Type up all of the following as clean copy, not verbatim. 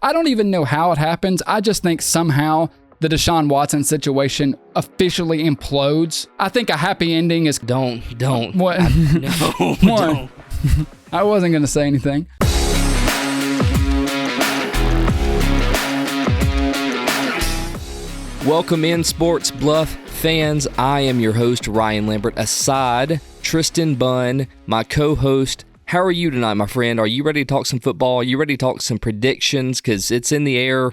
I don't even know how it happens. I just think somehow the Deshaun Watson situation officially implodes. I think a happy ending is... Don't. What? No, don't. I wasn't going to say anything. Welcome in, Sports Bluff fans. I am your host, Ryan Lambert. Aside, Tristan Bunn, my co-host. How are you tonight, my friend? Are you ready to talk some football? Are you ready to talk some predictions? Because it's in the air.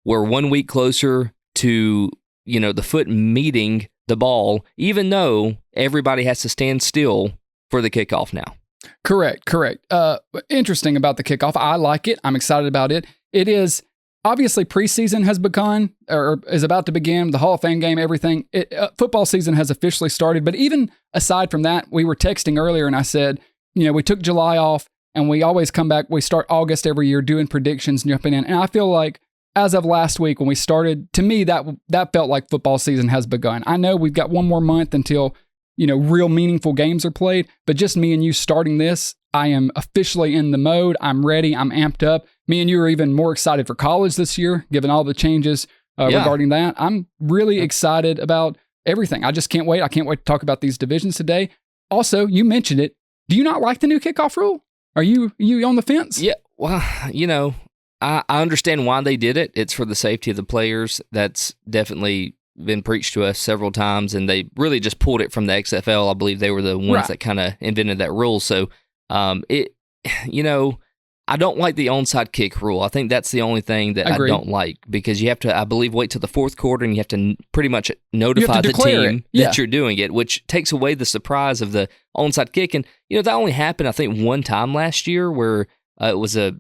We're 1 week closer to, the foot meeting the ball, even though everybody has to stand still for the kickoff now. Correct. Interesting about the kickoff. I like it. I'm excited about it. It is... Obviously, preseason has begun, or is about to begin, the Hall of Fame game, everything. Football season has officially started. But even aside from that, we were texting earlier and I said, we took July off and we always come back. We start August every year doing predictions, jumping in. And I feel like as of last week when we started, to me, that felt like football season has begun. I know we've got one more month until, real meaningful games are played. But just me and you starting this, I am officially in the mode. I'm ready. I'm amped up. Me and you are even more excited for college this year, given all the changes regarding that. I'm really excited about everything. I just can't wait. I can't wait to talk about these divisions today. Also, you mentioned it. Do you not like the new kickoff rule? Are you on the fence? Yeah, well, I understand why they did it. It's for the safety of the players. That's definitely been preached to us several times, and they really just pulled it from the XFL. I believe they were the ones that kind of invented that rule. So, I don't like the onside kick rule. I think that's the only thing that Agreed. I don't like, because you have to, I believe, wait till the fourth quarter and you have to pretty much notify the team that you're doing it, which takes away the surprise of the onside kick. And, that only happened, I think, one time last year where it was a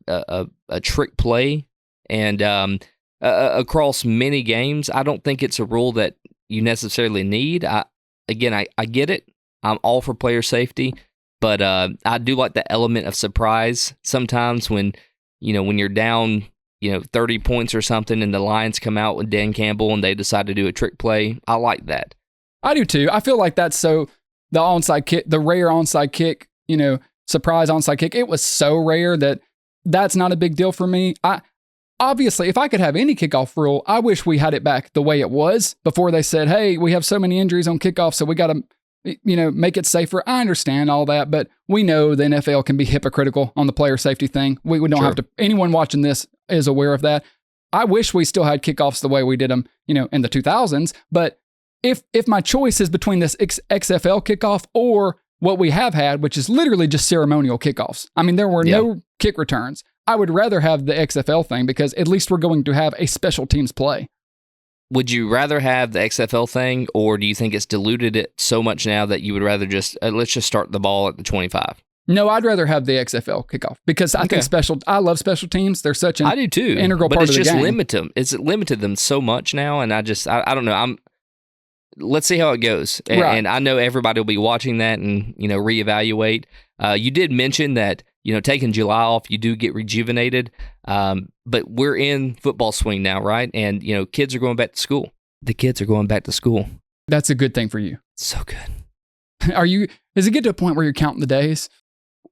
trick play. And across many games, I don't think it's a rule that you necessarily need. I get it. I'm all for player safety. But I do like the element of surprise sometimes when you're down, 30 points or something and the Lions come out with Dan Campbell and they decide to do a trick play. I like that. I do too. I feel like that's so the onside kick, the rare onside kick, surprise onside kick. It was so rare that's not a big deal for me. Obviously, if I could have any kickoff rule, I wish we had it back the way it was before they said, hey, we have so many injuries on kickoff, so we got to make it safer. I understand all that, but we know the NFL can be hypocritical on the player safety thing. We don't have to, anyone watching this is aware of that. I wish we still had kickoffs the way we did them, in the 2000s. But if my choice is between this XFL kickoff or what we have had, which is literally just ceremonial kickoffs. I mean, there were no kick returns. I would rather have the XFL thing because at least we're going to have a special teams play. Would you rather have the XFL thing, or do you think it's diluted it so much now that you would rather just, let's just start the ball at the 25? No, I'd rather have the XFL kickoff because I think I love special teams. They're such an I do too, integral part of the game. But it's limited them so much now, and I don't know. Let's see how it goes. And I know everybody will be watching that and, reevaluate. You did mention that, taking July off, you do get rejuvenated. But we're in football swing now, right? And, kids are going back to school. The kids are going back to school. That's a good thing for you. So good. Does it get to a point where you're counting the days?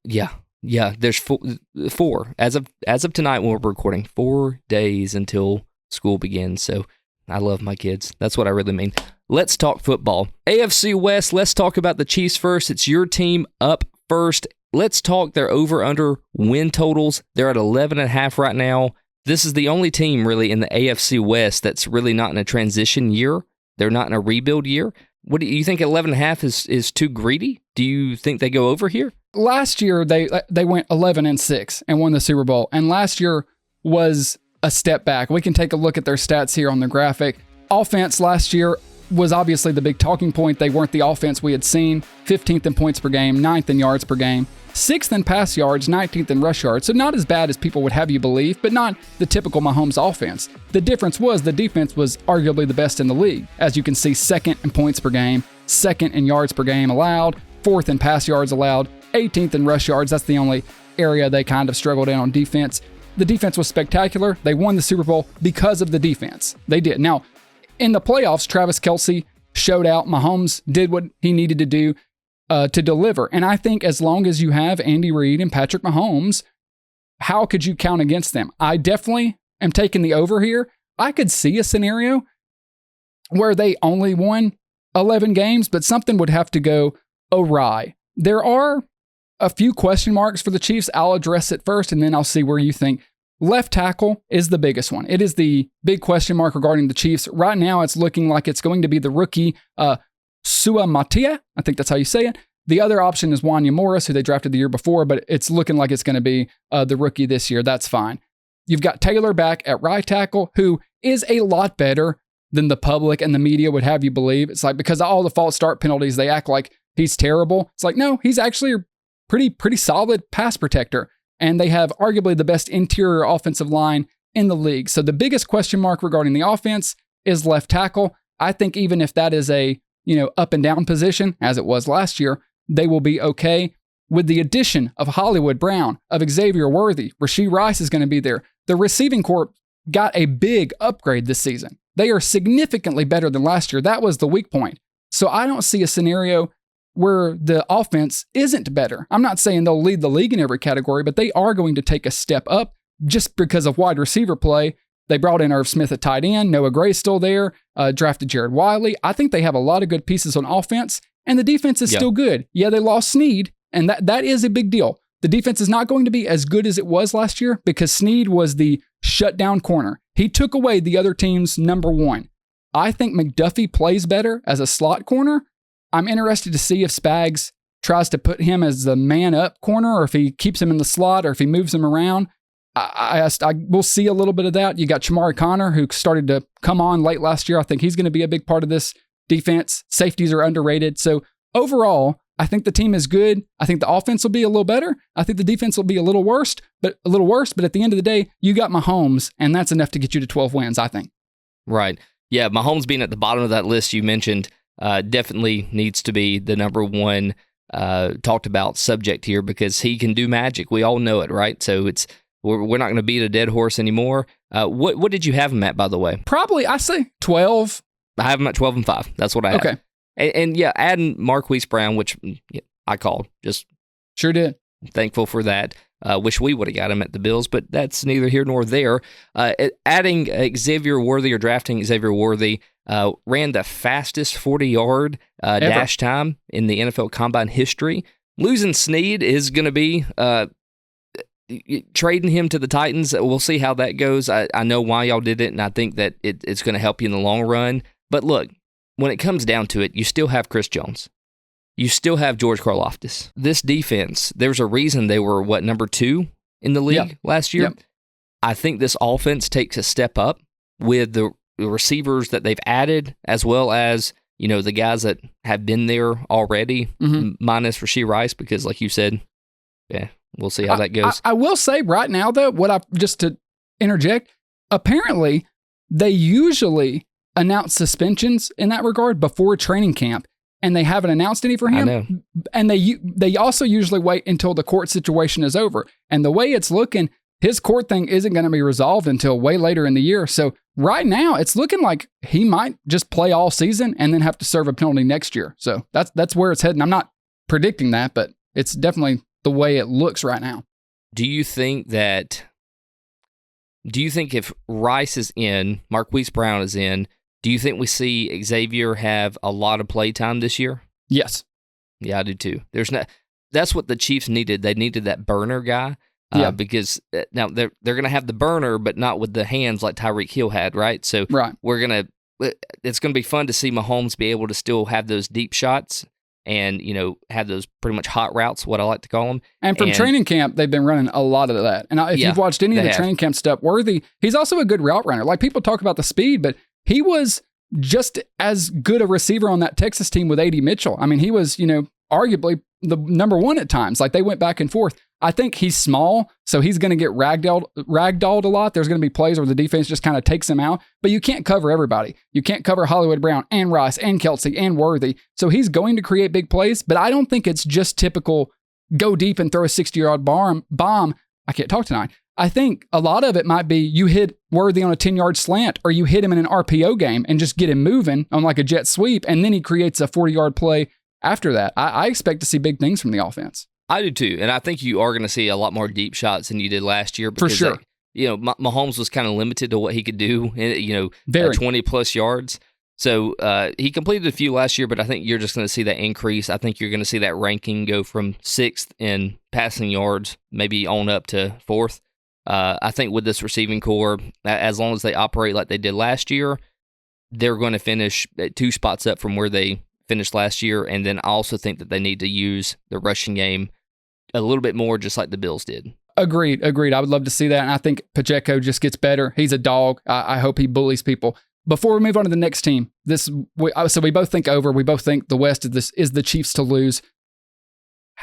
Yeah. There's four. As of tonight when we're recording, 4 days until school begins. So I love my kids. That's what I really mean. Let's talk football. AFC West, let's talk about the Chiefs first. It's your team up first. Let's talk their over-under win totals. They're at 11.5 right now. This is the only team really in the AFC West that's really not in a transition year. They're not in a rebuild year. What do you think? 11.5 is too greedy? Do you think they go over here? Last year they went 11-6 and won the Super Bowl, and last year was a step back. We can take a look at their stats here on the graphic. Offense last year was obviously the big talking point. They weren't the offense we had seen. 15th in points per game, 9th in yards per game, 6th in pass yards, 19th in rush yards. So not as bad as people would have you believe, but not the typical Mahomes offense. The difference was the defense was arguably the best in the league. As you can see, 2nd in points per game, 2nd in yards per game allowed, 4th in pass yards allowed, 18th in rush yards. That's the only area they kind of struggled in on defense. The defense was spectacular. They won the Super Bowl because of the defense. They did. Now, in the playoffs, Travis Kelce showed out. Mahomes did what he needed to do to deliver. And I think as long as you have Andy Reid and Patrick Mahomes, how could you count against them? I definitely am taking the over here. I could see a scenario where they only won 11 games, but something would have to go awry. There are a few question marks for the Chiefs. I'll address it first, and then I'll see where you think. Left tackle is the biggest one. It is the big question mark regarding the Chiefs. Right now, it's looking like it's going to be the rookie Suamatia. I think that's how you say it. The other option is Wanya Morris, who they drafted the year before, but it's looking like it's going to be the rookie this year. That's fine. You've got Taylor back at right tackle, who is a lot better than the public and the media would have you believe. It's like, because of all the false start penalties, they act like he's terrible. It's like, no, he's actually a pretty solid pass protector. And they have arguably the best interior offensive line in the league. So the biggest question mark regarding the offense is left tackle. I think even if that is a, up and down position, as it was last year, they will be okay. With the addition of Hollywood Brown, of Xavier Worthy, Rashee Rice is going to be there. The receiving corps got a big upgrade this season. They are significantly better than last year. That was the weak point. So I don't see a scenario where the offense isn't better. I'm not saying they'll lead the league in every category, but they are going to take a step up just because of wide receiver play. They brought in Irv Smith at tight end. Noah Gray's still there. Drafted Jared Wiley. I think they have a lot of good pieces on offense, and the defense is still good. Yeah, they lost Snead, and that is a big deal. The defense is not going to be as good as it was last year because Snead was the shutdown corner. He took away the other team's number one. I think McDuffie plays better as a slot corner. I'm interested to see if Spags tries to put him as the man-up corner, or if he keeps him in the slot, or if he moves him around. We'll see a little bit of that. You got Chamari Connor, who started to come on late last year. I think he's going to be a big part of this defense. Safeties are underrated. So overall, I think the team is good. I think the offense will be a little better. I think the defense will be a little worse. But at the end of the day, you got Mahomes, and that's enough to get you to 12 wins, I think. Right. Yeah, Mahomes being at the bottom of that list you mentioned definitely needs to be the number one talked about subject here, because he can do magic. We all know it, right? So we're not going to beat a dead horse anymore. What did you have him at, by the way? Probably, I say 12. I have him at 12-5. That's what I have. Okay. And yeah, adding Marquise Brown, which I called. Just sure did. Thankful for that. Wish we would have got him at the Bills, but that's neither here nor there. Adding Xavier Worthy, or drafting Xavier Worthy, ran the fastest 40-yard dash time in the NFL Combine history. Losing Snead is going to be trading him to the Titans. We'll see how that goes. I know why y'all did it, and I think that it's going to help you in the long run. But look, when it comes down to it, you still have Chris Jones. You still have George Karlaftis. This defense, there's a reason they were, number 2 in the league last year? Yep. I think this offense takes a step up with the receivers that they've added, as well as, the guys that have been there already, minus Rashee Rice, because like you said, we'll see how that goes. I will say right now, though, just to interject, apparently they usually announce suspensions in that regard before training camp, and they haven't announced any for him. I know. And they also usually wait until the court situation is over. And the way it's looking, his court thing isn't going to be resolved until way later in the year. So right now, it's looking like he might just play all season and then have to serve a penalty next year. So that's where it's heading. I'm not predicting that, but it's definitely the way it looks right now. Do you think if Rice is in, Marquise Brown is in, do you think we see Xavier have a lot of play time this year? Yes. Yeah, I do too. That's what the Chiefs needed. They needed that burner guy. Because now they're going to have the burner, but not with the hands like Tyreek Hill had, right? So it's going to be fun to see Mahomes be able to still have those deep shots and, have those pretty much hot routes, what I like to call them. And from training camp, they've been running a lot of that. And if you've watched any of the training camp stuff, Worthy, he's also a good route runner. Like, people talk about the speed, but he was just as good a receiver on that Texas team with A.D. Mitchell. I mean, he was, arguably the number one at times. Like, they went back and forth. I think he's small, so he's going to get ragdolled a lot. There's going to be plays where the defense just kind of takes him out, but you can't cover everybody. You can't cover Hollywood Brown and Rice and Kelsey and Worthy. So he's going to create big plays, but I don't think it's just typical go deep and throw a 60-yard bomb. I can't talk tonight. I think a lot of it might be you hit Worthy on a 10-yard slant, or you hit him in an RPO game and just get him moving on like a jet sweep, and then he creates a 40-yard play after that. I expect to see big things from the offense. I do too, and I think you are going to see a lot more deep shots than you did last year. For sure. Mahomes was kind of limited to what he could do, 20-plus yards. So he completed a few last year, but I think you're just going to see that increase. I think you're going to see that ranking go from 6th in passing yards, maybe on up to 4th. I think with this receiving core, as long as they operate like they did last year, they're going to finish 2 spots up from where they finished last year. And then I also think that they need to use the rushing game a little bit more, just like the Bills did. Agreed. I would love to see that. And I think Pacheco just gets better. He's a dog. I hope he bullies people. Before we move on to the next team, so we both think over. We both think the West is the Chiefs to lose.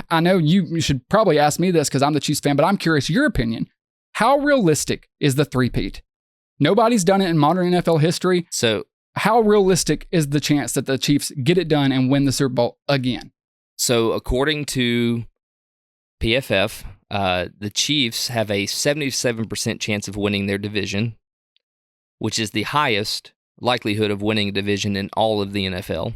I know you should probably ask me this because I'm the Chiefs fan, but I'm curious your opinion. How realistic is the three-peat? Nobody's done it in modern NFL history. So how realistic is the chance that the Chiefs get it done and win the Super Bowl again? So according to PFF, the Chiefs have a 77% chance of winning their division, which is the highest likelihood of winning a division in all of the NFL.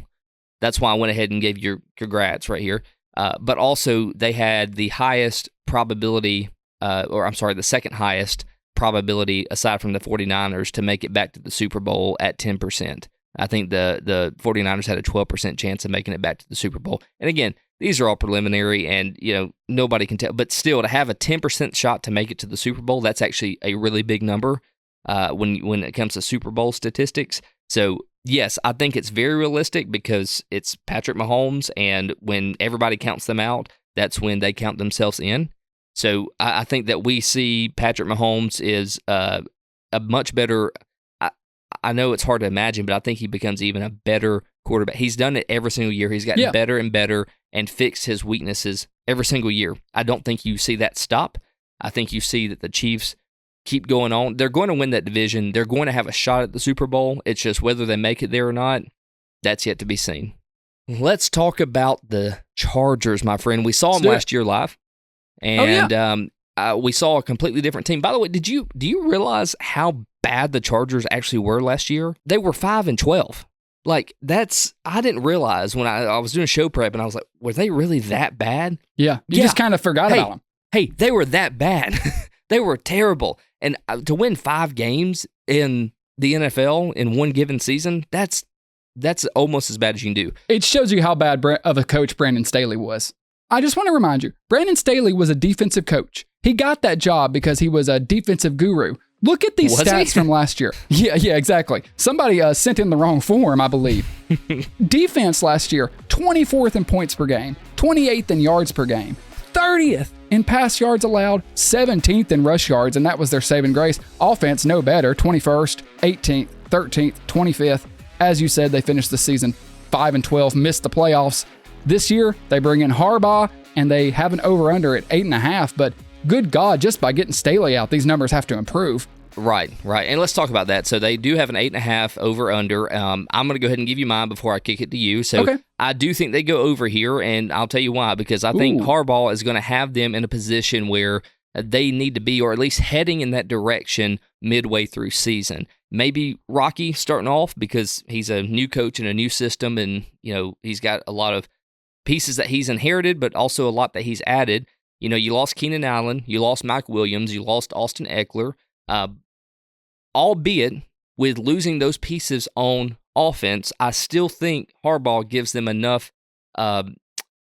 That's why I went ahead and gave your congrats right here. But also, they had the highest probability, the second highest probability, aside from the 49ers, to make it back to the Super Bowl at 10%. I think the 49ers had a 12% chance of making it back to the Super Bowl. And again, these are all preliminary and, nobody can tell. But still, to have a 10% shot to make it to the Super Bowl, that's actually a really big number when it comes to Super Bowl statistics. So, yes, I think it's very realistic because it's Patrick Mahomes, and when everybody counts them out, that's when they count themselves in. So I think that we see Patrick Mahomes is a much better. I know it's hard to imagine, but I think he becomes even a better quarterback. He's done it every single year. He's gotten better and better and fixed his weaknesses every single year. I don't think you see that stop. I think you see that the Chiefs keep going on. They're going to win that division. They're going to have a shot at the Super Bowl. It's just whether they make it there or not, that's yet to be seen. Let's talk about the Chargers, my friend. We saw them last year live, and we saw a completely different team. By the way, do you realize how bad the Chargers actually were last year? They were 5-12. Like, I didn't realize when I was doing show prep, and I was like, were they really that bad? Yeah, you just kind of forgot about them. Hey, they were that bad. They were terrible. And to win 5 games in the NFL in one given season, that's almost as bad as you can do. It shows you how bad of a coach Brandon Staley was. I just want to remind you, Brandon Staley was a defensive coach. He got that job because he was a defensive guru. Look at these stats from last year. Yeah, exactly. Somebody sent in the wrong form, I believe. Defense last year, 24th in points per game, 28th in yards per game, 30th in pass yards allowed, 17th in rush yards, and that was their saving grace. Offense, no better, 21st, 18th, 13th, 25th. As you said, they finished the season 5-12, missed the playoffs. This year, they bring in Harbaugh, and they have an over-under at 8.5, but good God, just by getting Staley out, these numbers have to improve. Right. And let's talk about that. So they do have an 8.5 over-under. I'm going to go ahead and give you mine before I kick it to you. So I do think they go over here, and I'll tell you why. Because I think Harbaugh is going to have them in a position where they need to be, or at least heading in that direction midway through season. Maybe rocky starting off because he's a new coach in a new system, and he's got a lot of pieces that he's inherited, but also a lot that he's added. You lost Keenan Allen, you lost Mike Williams, you lost Austin Eckler. Albeit with losing those pieces on offense, I still think Harbaugh gives them enough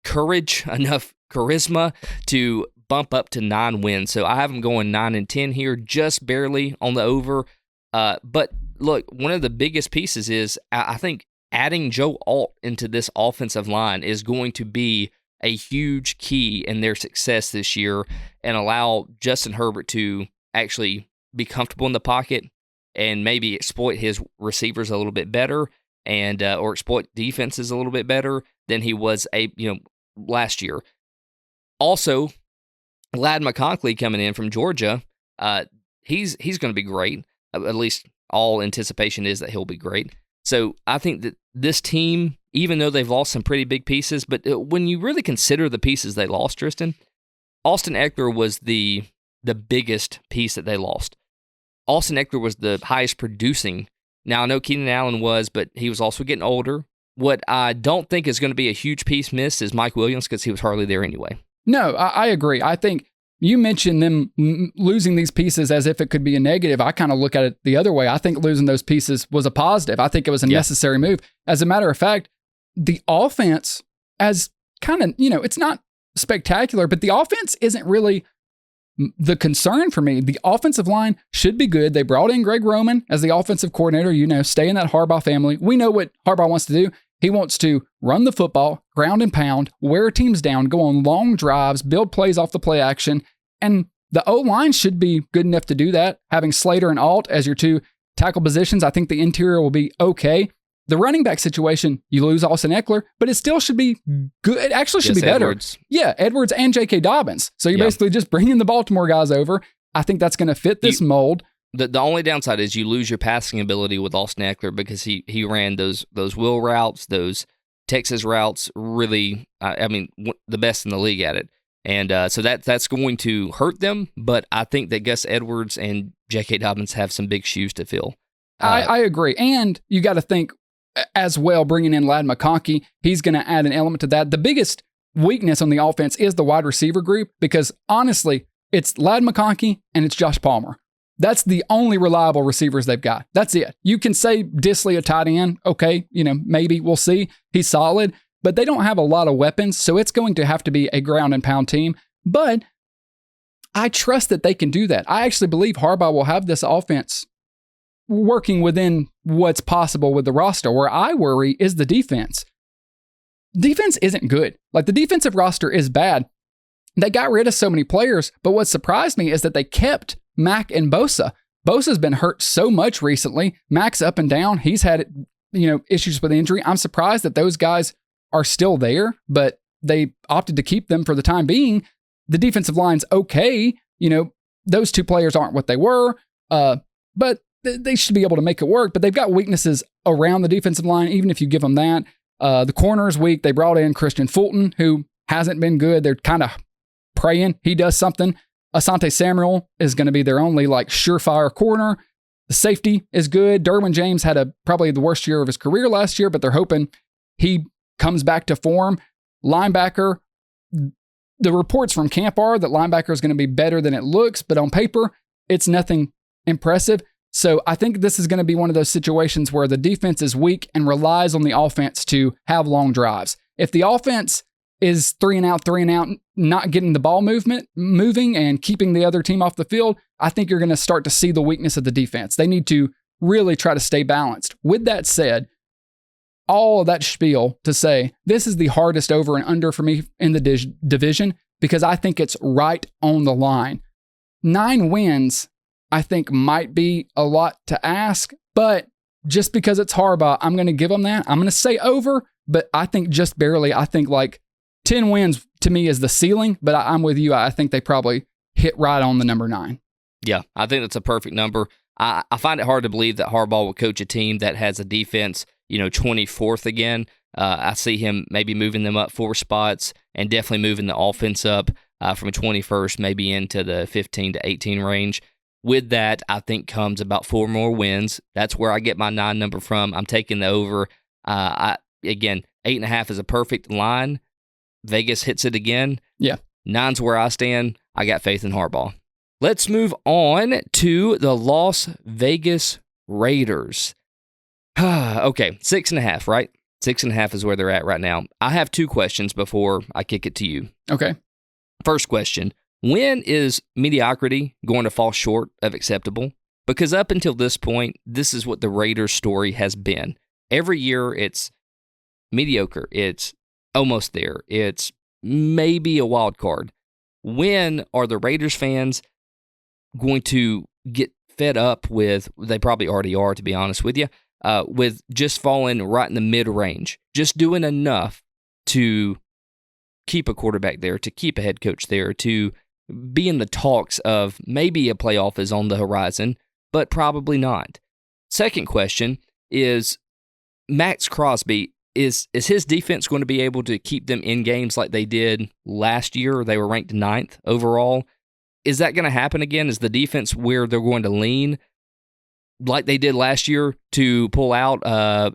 courage, enough charisma to bump up to 9 wins. So I have them going 9-10 here, just barely on the over. But look, one of the biggest pieces is I think adding Joe Alt into this offensive line is going to be a huge key in their success this year and allow Justin Herbert to actually be comfortable in the pocket and maybe exploit his receivers a little bit better and or exploit defenses a little bit better than he was last year. Also, Ladd McConkey coming in from Georgia, he's going to be great. At least all anticipation is that he'll be great. So I think that this team, even though they've lost some pretty big pieces, but when you really consider the pieces they lost, Tristan, Austin Eckler was the biggest piece that they lost. Austin Eckler was the highest producing. Now, I know Keenan Allen was, but he was also getting older. What I don't think is going to be a huge piece missed is Mike Williams because he was hardly there anyway. No, I agree. I think you mentioned them losing these pieces as if it could be a negative. I kind of look at it the other way. I think losing those pieces was a positive. I think it was a necessary move. As a matter of fact, the offense, as kind of, it's not spectacular, but the offense isn't really the concern for me. The offensive line should be good. They brought in Greg Roman as the offensive coordinator, stay in that Harbaugh family. We know what Harbaugh wants to do. He wants to run the football, ground and pound, wear teams down, go on long drives, build plays off the play action. And the O-line should be good enough to do that. Having Slater and Alt as your two tackle positions, I think the interior will be okay. The running back situation, you lose Austin Eckler, but it still should be good. It actually should be better. Edwards. Yeah, Edwards and J.K. Dobbins. So you're basically just bringing the Baltimore guys over. I think that's going to fit this mold. The only downside is you lose your passing ability with Austin Eckler because he ran those wheel routes, those Texas routes, really, the best in the league at it. And so that's going to hurt them, but I think that Gus Edwards and J.K. Dobbins have some big shoes to fill. I agree. And you got to think as well, bringing in Ladd McConkey, he's going to add an element to that. The biggest weakness on the offense is the wide receiver group because honestly, it's Ladd McConkey and it's Josh Palmer. That's the only reliable receivers they've got. That's it. You can say Disley a tight end. Okay, maybe we'll see. He's solid, but they don't have a lot of weapons, so it's going to have to be a ground and pound team. But I trust that they can do that. I actually believe Harbaugh will have this offense working within what's possible with the roster. Where I worry is the defense. Defense isn't good. Like the defensive roster is bad. They got rid of so many players, but what surprised me is that they kept Mack and Bosa. Bosa's been hurt so much recently. Mack's up and down. He's had, issues with injury. I'm surprised that those guys are still there, but they opted to keep them for the time being. The defensive line's okay. Those two players aren't what they were, but they should be able to make it work. But they've got weaknesses around the defensive line, even if you give them that. The corner's weak. They brought in Christian Fulton, who hasn't been good. They're kind of praying he does something. Asante Samuel is going to be their only surefire corner. The safety is good. Derwin James had probably the worst year of his career last year, but they're hoping he comes back to form. Linebacker, the reports from camp are that linebacker is going to be better than it looks, but on paper, it's nothing impressive. So I think this is going to be one of those situations where the defense is weak and relies on the offense to have long drives. If the offense is 3 and out, not getting the ball moving and keeping the other team off the field, I think you're going to start to see the weakness of the defense. They need to really try to stay balanced. With that said, all of that spiel to say this is the hardest over and under for me in the division because I think it's right on the line. 9 wins, I think, might be a lot to ask, but just because it's Harbaugh, I'm going to give them that. I'm going to say over, but I think just barely. I think 10 wins to me is the ceiling, but I'm with you. I think they probably hit right on the number 9. Yeah, I think that's a perfect number. I find it hard to believe that Harbaugh will coach a team that has a defense, 24th again. I see him maybe moving them up 4 spots and definitely moving the offense up from 21st, maybe into the 15 to 18 range. With that, I think comes about 4 more wins. That's where I get my 9 number from. I'm taking the over. Again, 8.5 is a perfect line. Vegas hits it again. Yeah. 9's where I stand. I got faith in Harbaugh. Let's move on to the Las Vegas Raiders. Okay, 6.5, right? 6.5 is where they're at right now. I have 2 questions before I kick it to you. Okay. First question, when is mediocrity going to fall short of acceptable? Because up until this point, this is what the Raiders story has been. Every year, it's mediocre. It's almost there. It's maybe a wild card. When are the Raiders fans going to get fed up with, they probably already are, to be honest with you, with just falling right in the mid-range, just doing enough to keep a quarterback there, to keep a head coach there, to be in the talks of maybe a playoff is on the horizon, but probably not. Second question is, Max Crosby, is his defense going to be able to keep them in games like they did last year? They were ranked 9th overall. Is that going to happen again? Is the defense where they're going to lean like they did last year to pull out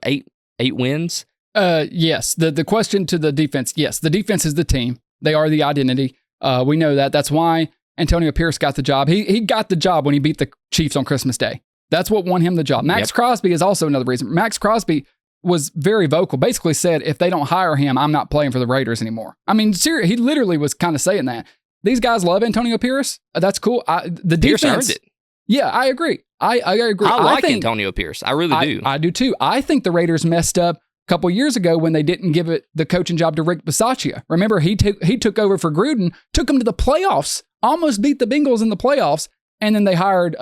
8 wins? Yes. The question to the defense, yes, the defense is the team. They are the identity. We know that. That's why Antonio Pierce got the job. He got the job when he beat the Chiefs on Christmas Day. That's what won him the job. Max Crosby is also another reason. Max Crosby was very vocal, basically said, if they don't hire him, I'm not playing for the Raiders anymore. I mean, seriously, he literally was kind of saying that. These guys love Antonio Pierce. That's cool. The Pierce defense earned it. Yeah, I agree. I agree. I think Antonio Pierce. I really do. I do too. I think the Raiders messed up a couple years ago when they didn't give the coaching job to Rick Bisaccia. Remember, he took over for Gruden, took him to the playoffs, almost beat the Bengals in the playoffs, and then they hired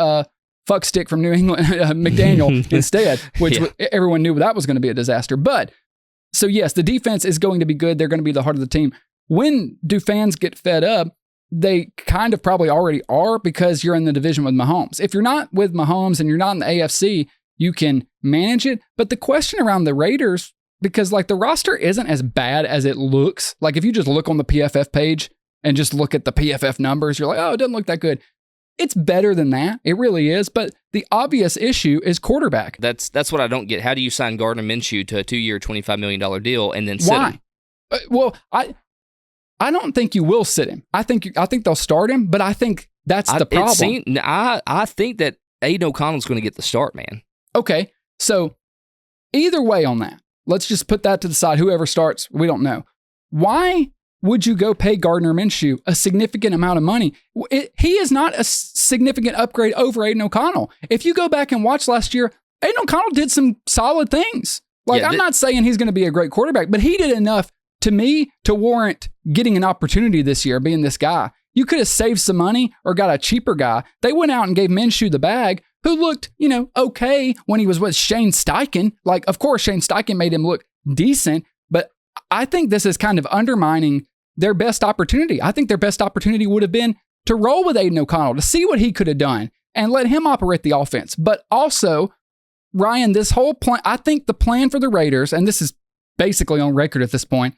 fuckstick from New England, McDaniel, instead, which everyone knew that was going to be a disaster. But, so yes, the defense is going to be good. They're going to be the heart of the team. When do fans get fed up? They kind of probably already are, because you're in the division with Mahomes. If you're not with Mahomes and you're not in the AFC, you can manage it. But the question around the Raiders, because like the roster isn't as bad as it looks. Like if you just look on the PFF page and just look at the PFF numbers, you're like, oh, it doesn't look that good. It's better than that. It really is. But the obvious issue is quarterback. That's what I don't get. How do you sign Gardner Minshew to a 2-year, $25 million deal and then sit him? Well, I don't think you will sit him. I think they'll start him, but I think that's the problem. I think that Aiden O'Connell's going to get the start, man. Okay, so either way on that, let's just put that to the side. Whoever starts, we don't know. Why would you go pay Gardner Minshew a significant amount of money? He is not a significant upgrade over Aiden O'Connell. If you go back and watch last year, Aiden O'Connell did some solid things. I'm not saying he's going to be a great quarterback, but he did enough to me to warrant getting an opportunity this year, being this guy. You could have saved some money or got a cheaper guy. They went out and gave Minshew the bag, who looked, okay when he was with Shane Steichen. Like, of course, Shane Steichen made him look decent, but I think this is kind of undermining their best opportunity. I think their best opportunity would have been to roll with Aiden O'Connell, to see what he could have done and let him operate the offense. But also, Ryan, this whole plan, I think the plan for the Raiders, and this is basically on record at this point,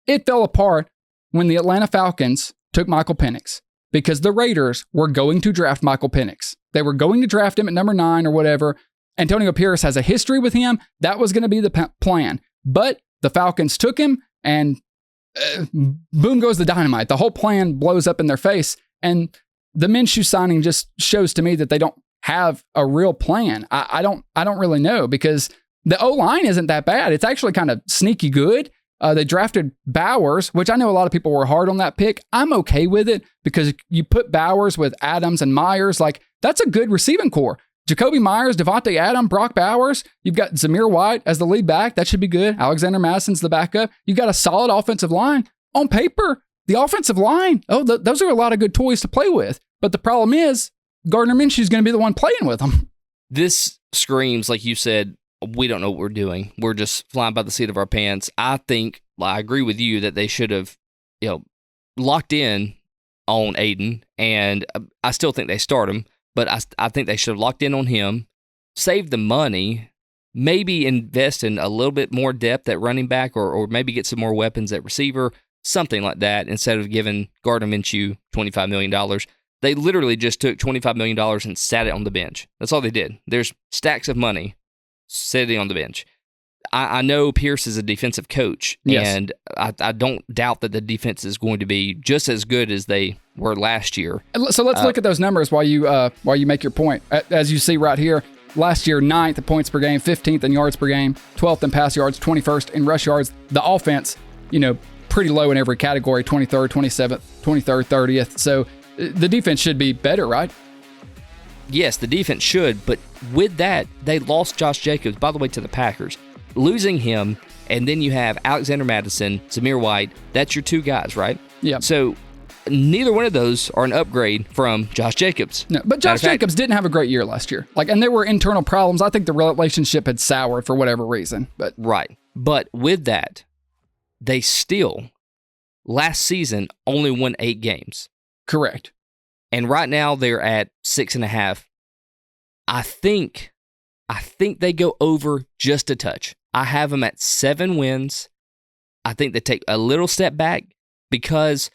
it fell apart when the Atlanta Falcons took Michael Penix, because the Raiders were going to draft Michael Penix. They were going to draft him at number 9 or whatever. Antonio Pierce has a history with him. That was going to be the plan. But the Falcons took him, and boom goes the dynamite. The whole plan blows up in their face. And the Minshew signing just shows to me that they don't have a real plan. I don't really know, because the O-line isn't that bad. It's actually kind of sneaky good. They drafted Bowers, which I know a lot of people were hard on that pick. I'm okay with it, because you put Bowers with Adams and Myers, like that's a good receiving core. Jacoby Myers, Devontae Adams, Brock Bowers. You've got Zamir White as the lead back. That should be good. Alexander Madison's the backup. You've got a solid offensive line. On paper, the offensive line, those are a lot of good toys to play with. But the problem is, Gardner Minshew is going to be the one playing with them. This screams, like you said, we don't know what we're doing. We're just flying by the seat of our pants. I agree with you that they should have, locked in on Aiden, and I still think they start him, but I think they should have locked in on him, saved the money, maybe invest in a little bit more depth at running back, or maybe get some more weapons at receiver, something like that, instead of giving Gardner Minshew $25 million. They literally just took $25 million and sat it on the bench. That's all they did. There's stacks of money sitting on the bench. I know Pierce is a defensive coach, yes, and I don't doubt that the defense is going to be just as good as they were last year. So let's look at those numbers while you make your point. As you see right here, last year, 9th in points per game, 15th in yards per game, 12th in pass yards, 21st in rush yards. The offense, pretty low in every category, 23rd, 27th, 23rd, 30th. So the defense should be better, right? Yes, the defense should, but with that, they lost Josh Jacobs, by the way, to the Packers. Losing him, and then you have Alexander Madison, Zamir White. That's your two guys, right? Yeah. So neither one of those are an upgrade from Josh Jacobs. No, but Josh Jacobs didn't have a great year last year. And there were internal problems. I think the relationship had soured for whatever reason. But right. But with that, they still, last season, only won 8 games. Correct. And right now they're at 6.5. I think they go over just a touch. I have them at 7 wins. I think they take a little step back because,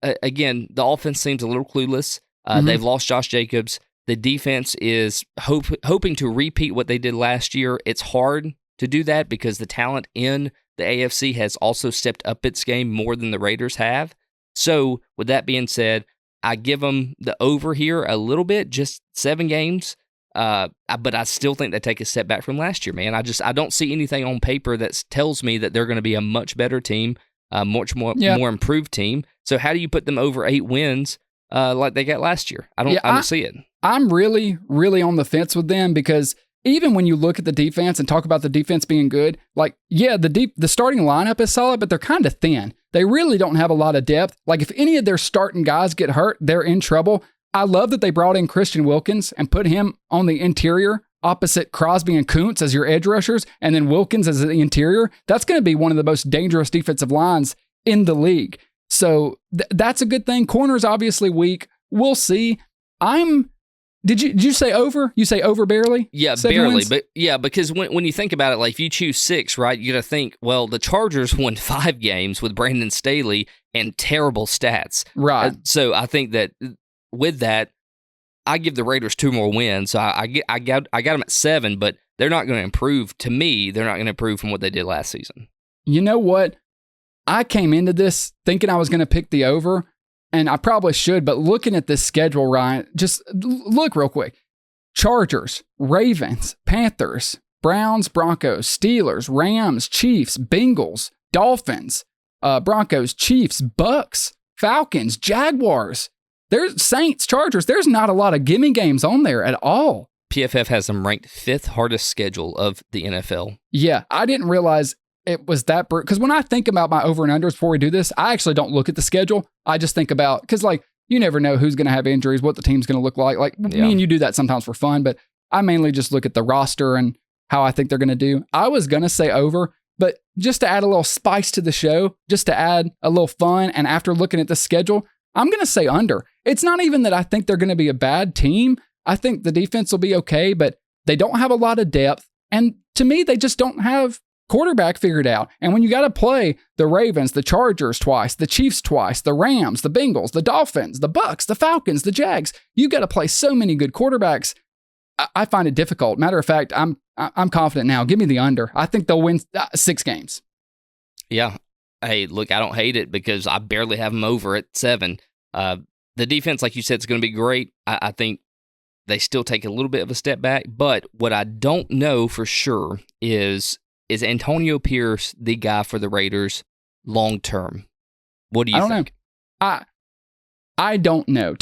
again, the offense seems a little clueless. They've lost Josh Jacobs. The defense is hoping to repeat what they did last year. It's hard to do that because the talent in the AFC has also stepped up its game more than the Raiders have. So, with that being said, I give them the over here a little bit, just 7 games. But I still think they take a step back from last year, man. I don't see anything on paper that tells me that they're going to be a much better team, much more improved team. So how do you put them over 8 wins like they got last year? I don't see it. I'm really, really on the fence with them because even when you look at the defense and talk about the defense being good, like, the starting lineup is solid, but they're kind of thin. They really don't have a lot of depth. Like, if any of their starting guys get hurt, they're in trouble. I love that they brought in Christian Wilkins and put him on the interior opposite Crosby and Kuntz as your edge rushers, and then Wilkins as the interior. That's going to be one of the most dangerous defensive lines in the league. So that's a good thing. Corner's obviously weak. We'll see. Did you say over? You say over barely? Yeah, barely. Wins? But because when you think about it, like if you choose 6, right, you got to think, well, the Chargers won 5 games with Brandon Staley and terrible stats. Right. So I think that with that, I give the Raiders 2 more wins. So I got them at 7, but they're not going to improve. To me, they're not going to improve from what they did last season. You know what? I came into this thinking I was going to pick the over, and I probably should, but looking at this schedule, Ryan, just look real quick. Chargers, Ravens, Panthers, Browns, Broncos, Steelers, Rams, Chiefs, Bengals, Dolphins, Broncos, Chiefs, Bucks, Falcons, Jaguars. There's Saints, Chargers. There's not a lot of gimme games on there at all. PFF has them ranked 5th hardest schedule of the NFL. Yeah, I didn't realize it was that because when I think about my over and unders before we do this, I actually don't look at the schedule. I just think about, because like you never know who's going to have injuries, what the team's going to look like. Like me and you do that sometimes for fun, but I mainly just look at the roster and how I think they're going to do. I was going to say over, but just to add a little spice to the show, just to add a little fun, and after looking at the schedule, I'm going to say under. It's not even that I think they're going to be a bad team. I think the defense will be okay, but they don't have a lot of depth. And to me, they just don't have quarterback figured out. And when you got to play the Ravens, the Chargers twice, the Chiefs twice, the Rams, the Bengals, the Dolphins, the Bucks, the Falcons, the Jags, you got to play so many good quarterbacks. I find it difficult. Matter of fact, I'm confident now. Give me the under. I think they'll win 6 games. Yeah. Hey, look, I don't hate it because I barely have them over at 7. The defense, like you said, is going to be great. I think they still take a little bit of a step back. But what I don't know for sure is Antonio Pierce the guy for the Raiders long term? What do you think? I don't know.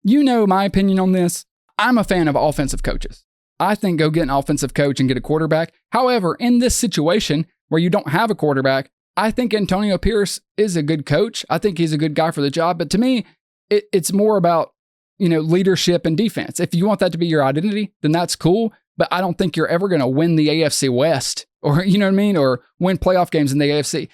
You know my opinion on this. I'm a fan of offensive coaches. I think go get an offensive coach and get a quarterback. However, in this situation where you don't have a quarterback, I think Antonio Pierce is a good coach. I think he's a good guy for the job. But to me, it's more about, leadership and defense. If you want that to be your identity, then that's cool. But I don't think you're ever going to win the AFC West or, you know what I mean? Or win playoff games in the AFC.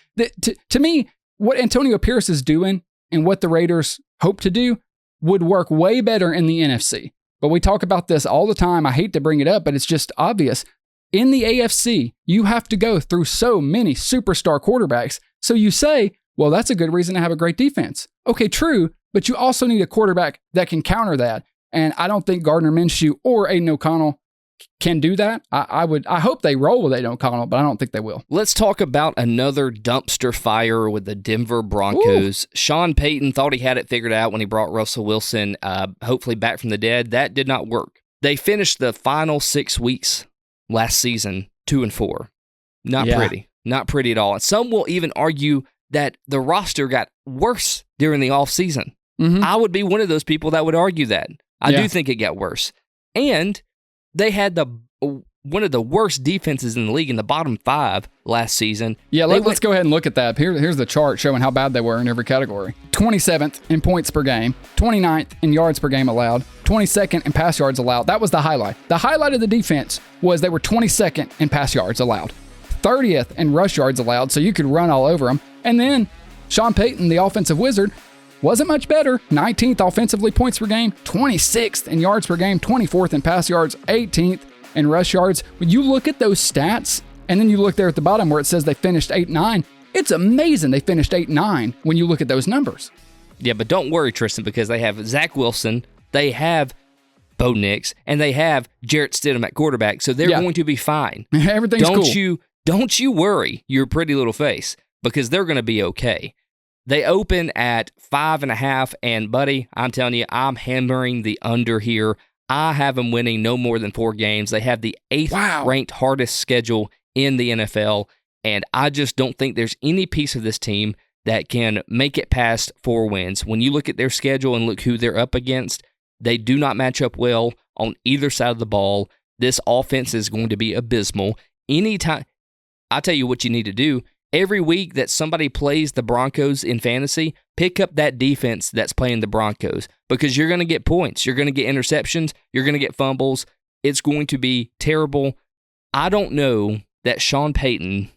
To me, what Antonio Pierce is doing and what the Raiders hope to do would work way better in the NFC. But we talk about this all the time. I hate to bring it up, but it's just obvious. In the AFC, you have to go through so many superstar quarterbacks. So you say, well, that's a good reason to have a great defense. Okay, true, but you also need a quarterback that can counter that. And I don't think Gardner Minshew or Aiden O'Connell can do that. I hope they roll with Aiden O'Connell, but I don't think they will. Let's talk about another dumpster fire with the Denver Broncos. Ooh. Sean Payton thought he had it figured out when he brought Russell Wilson, hopefully back from the dead. That did not work. They finished the final 6 weeks last season 2-4. Not pretty at all. And some will even argue that the roster got worse during the offseason. Mm-hmm. I would be one of those people that would argue that. I do think it got worse. And they had one of the worst defenses in the league in the bottom 5 last season. Yeah, let's go ahead and look at that. Here's the chart showing how bad they were in every category. 27th in points per game, 29th in yards per game allowed, 22nd in pass yards allowed. That was the highlight. The highlight of the defense was they were 22nd in pass yards allowed, 30th in rush yards allowed, so you could run all over them. And then Sean Payton, the offensive wizard, wasn't much better. 19th offensively points per game, 26th in yards per game, 24th in pass yards, 18th in rush yards. When you look at those stats, and then you look there at the bottom where it says they finished 8-9, it's amazing they finished 8-9 when you look at those numbers. Yeah, but don't worry, Tristan, because they have Zach Wilson, they have Bo Nix, and they have Jarrett Stidham at quarterback, so they're going to be fine. Everything's cool. Don't you worry your pretty little face, because they're going to be okay. They open at 5.5, and buddy, I'm telling you, I'm hammering the under here. I have them winning no more than 4 games. They have the 8th ranked hardest schedule in the NFL, and I just don't think there's any piece of this team that can make it past 4 wins. When you look at their schedule and look who they're up against, they do not match up well on either side of the ball. This offense is going to be abysmal. Anytime, I tell you what you need to do. Every week that somebody plays the Broncos in fantasy, pick up that defense that's playing the Broncos, because you're going to get points. You're going to get interceptions. You're going to get fumbles. It's going to be terrible. I don't know that Sean Payton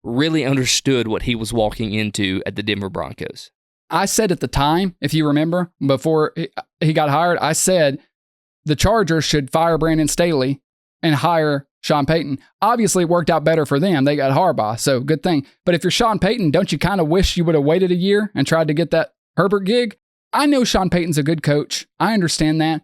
really understood what he was walking into at the Denver Broncos. I said at the time, if you remember, before he got hired, I said the Chargers should fire Brandon Staley and hire Sean Payton. Obviously, it worked out better for them. They got Harbaugh, so good thing. But if you're Sean Payton, don't you kind of wish you would have waited a year and tried to get that Herbert gig? I know Sean Payton's a good coach. I understand that.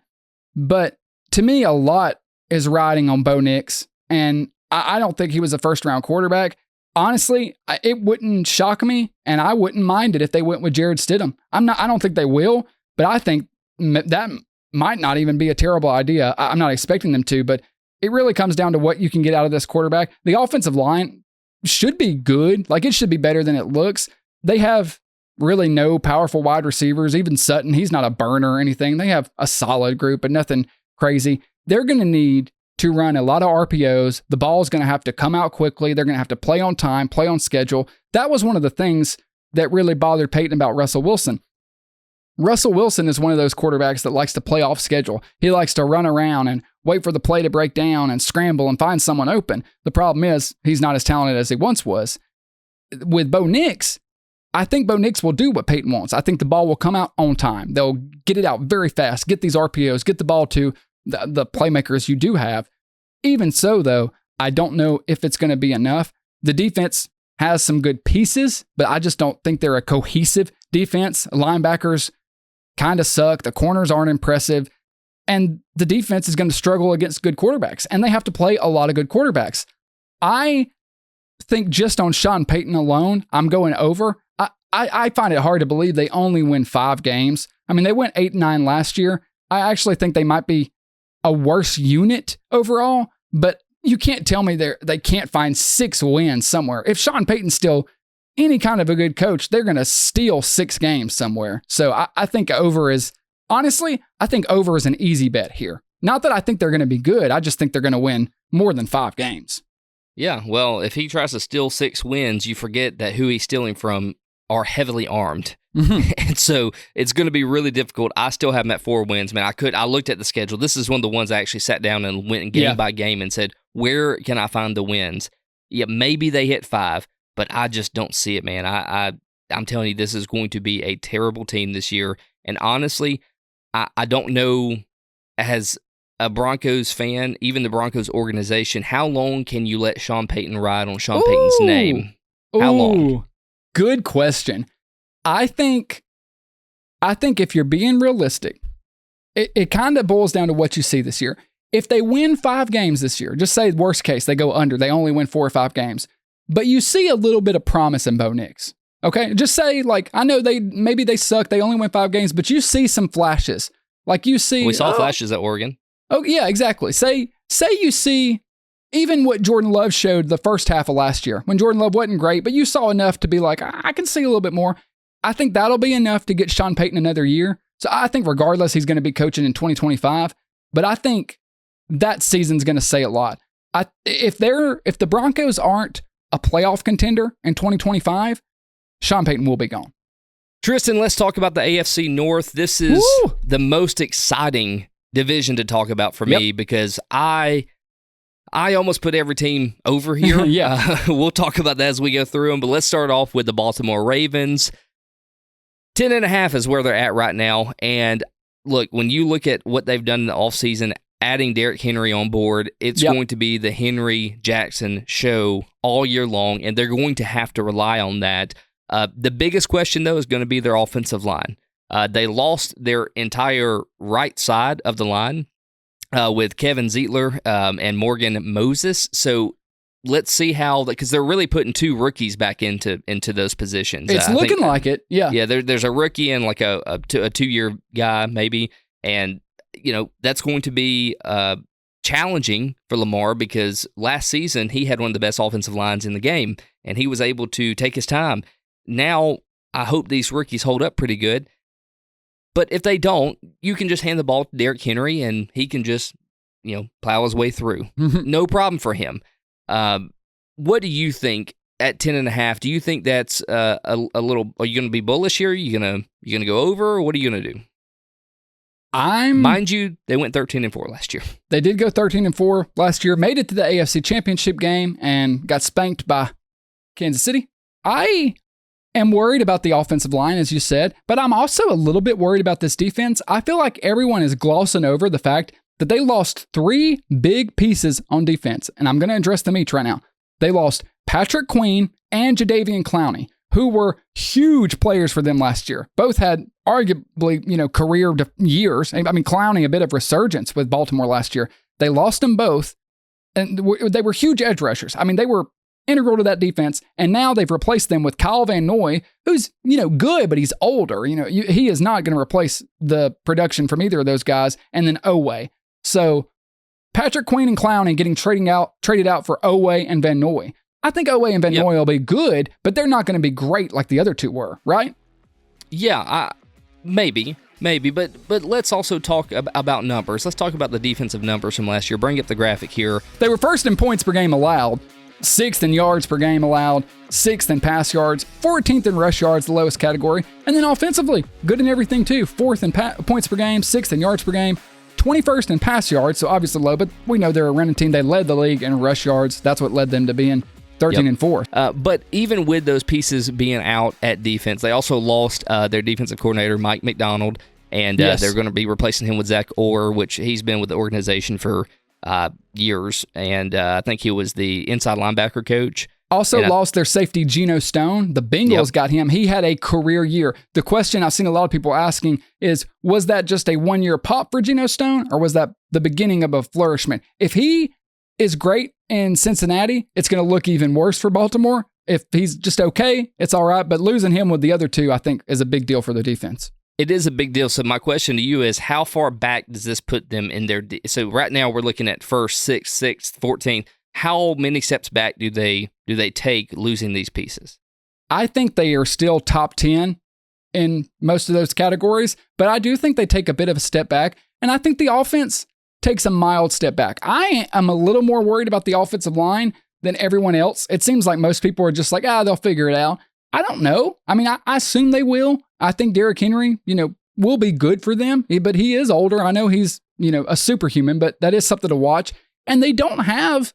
But to me, a lot is riding on Bo Nix, and I don't think he was a first-round quarterback. Honestly, it wouldn't shock me, and I wouldn't mind it if they went with Jared Stidham. I don't think they will, but I think that might not even be a terrible idea. I'm not expecting them to, but it really comes down to what you can get out of this quarterback. The offensive line should be good. Like, it should be better than it looks. They have really no powerful wide receivers. Even Sutton, he's not a burner or anything. They have a solid group, but nothing crazy. They're going to need to run a lot of RPOs. The ball's going to have to come out quickly. They're going to have to play on time, play on schedule. That was one of the things that really bothered Peyton about Russell Wilson. Russell Wilson is one of those quarterbacks that likes to play off schedule. He likes to run around and wait for the play to break down and scramble and find someone open. The problem is he's not as talented as he once was. With Bo Nix, I think Bo Nix will do what Peyton wants. I think the ball will come out on time. They'll get it out very fast, get these RPOs, get the ball to the playmakers you do have. Even so, though, I don't know if it's going to be enough. The defense has some good pieces, but I just don't think they're a cohesive defense. Linebackers kind of suck. The corners aren't impressive. And the defense is going to struggle against good quarterbacks. And they have to play a lot of good quarterbacks. I think just on Sean Payton alone, I'm going over. I find it hard to believe they only win 5 games. I mean, they went 8-9 last year. I actually think they might be a worse unit overall, but you can't tell me they can't find 6 wins somewhere. If Sean Payton's still any kind of a good coach, they're going to steal 6 games somewhere. So I think over is, honestly, I think over is an easy bet here. Not that I think they're going to be good. I just think they're going to win more than 5 games. Yeah, well, if he tries to steal 6 wins, you forget that who he's stealing from are heavily armed. Mm-hmm. And so it's going to be really difficult. I still have them at 4 wins, man. I looked at the schedule. This is one of the ones I actually sat down and went game by game and said, where can I find the wins? Yeah, maybe they hit 5, but I just don't see it, man. I'm telling you, this is going to be a terrible team this year. And honestly, I don't know, as a Broncos fan, even the Broncos organization, how long can you let Sean Payton ride on Sean Payton's name? How long? Good question. I think if you're being realistic, it kind of boils down to what you see this year. If they win 5 games this year, just say worst case, they go under, they only win 4 or 5 games, but you see a little bit of promise in Bo Nix. Okay, just say, like, I know maybe they suck, they only win 5 games, but you see some flashes. Like, you see, we saw flashes at Oregon. Oh yeah, exactly. Say you see even what Jordan Love showed the first half of last year, when Jordan Love wasn't great, but you saw enough to be like, I can see a little bit more. I think that'll be enough to get Sean Payton another year. So I think regardless, he's going to be coaching in 2025. But I think that season's going to say a lot. If the Broncos aren't a playoff contender in 2025, Sean Payton will be gone. Tristan, let's talk about the AFC North. This is the most exciting division to talk about for me because I almost put every team over here. We'll talk about that as we go through them, but let's start off with the Baltimore Ravens. 10.5 is where they're at right now, and look, when you look at what they've done in the offseason, adding Derrick Henry on board, it's going to be the Henry Jackson show all year long, and they're going to have to rely on that. The biggest question, though, is going to be their offensive line. They lost their entire right side of the line with Kevin Zeitler and Morgan Moses. So let's see how, because they're really putting 2 rookies back into those positions. It's looking like it, yeah. Yeah, there's a rookie and like a 2-year guy maybe, and that's going to be challenging for Lamar because last season he had one of the best offensive lines in the game, and he was able to take his time. Now, I hope these rookies hold up pretty good, but if they don't, you can just hand the ball to Derrick Henry, and he can just plow his way through. No problem for him. What do you think at 10.5? Do you think that's a little? Are you going to be bullish here? Are you gonna go over? Or what are you going to do? Mind you, they went 13-4 last year. They did go 13-4 last year. Made it to the AFC Championship game and got spanked by Kansas City. I am worried about the offensive line, as you said, but I'm also a little bit worried about this defense. I feel like everyone is glossing over the fact that they lost 3 big pieces on defense, and I'm going to address them each right now. They lost Patrick Queen and Jadeveon Clowney, who were huge players for them last year. Both had arguably, career years. I mean, Clowney, a bit of resurgence with Baltimore last year. They lost them both, and they were huge edge rushers. I mean, they were integral to that defense, and now they've replaced them with Kyle Van Noy, who's, good, but he's older. He is not going to replace the production from either of those guys, and then Oweh. So Patrick Queen and Clowney getting traded out for Oweh and Van Noy. I think Oweh and Van Noy will be good, but they're not going to be great like the other 2 were, right? Yeah, maybe, but let's also talk about numbers. Let's talk about the defensive numbers from last year. Bring up the graphic here. They were first in points per game allowed, 6th in yards per game allowed, 6th in pass yards, 14th in rush yards, the lowest category, and then offensively, good in everything too. 4th in points per game, 6th in yards per game, 21st in pass yards, so obviously low, but we know they're a running team. They led the league in rush yards. That's what led them to being 13-4. But even with those pieces being out at defense, they also lost their defensive coordinator, Mike McDonald, and they're going to be replacing him with Zach Orr, which he's been with the organization for years, and I think he was the inside linebacker coach. Also lost their safety, Geno Stone. The Bengals got him. He had a career year. The question I've seen a lot of people asking is, was that just a 1-year pop for Geno Stone, or was that the beginning of a flourishment? If he is great in Cincinnati, it's going to look even worse for Baltimore. If he's just okay, it's all right. But losing him with the other 2, I think, is a big deal for the defense. It is a big deal. So my question to you is, how far back does this put them in their so right now we're looking at 1st, 6th, 14th. How many steps back do they take losing these pieces? I think they are still top 10 in most of those categories, but I do think they take a bit of a step back, and I think the offense takes a mild step back. I am a little more worried about the offensive line than everyone else. It seems like most people are just like, they'll figure it out. I don't know. I mean, I assume they will. I think Derrick Henry, will be good for them, but he is older. I know he's, a superhuman, but that is something to watch. And they don't have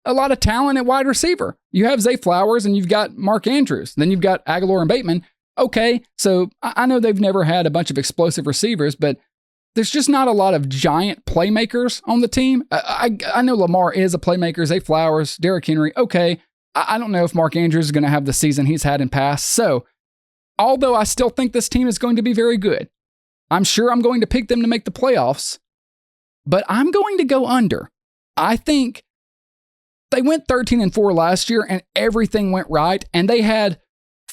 a lot of talent at wide receiver. You have Zay Flowers and you've got Mark Andrews. Then you've got Aguilar and Bateman. Okay, so I know they've never had a bunch of explosive receivers, but there's just not a lot of giant playmakers on the team. I know Lamar is a playmaker. Zay Flowers, Derrick Henry. Okay, I don't know if Mark Andrews is going to have the season he's had in past. So, although I still think this team is going to be very good, I'm sure I'm going to pick them to make the playoffs, but I'm going to go under. I think they went 13-4 last year and everything went right, and they had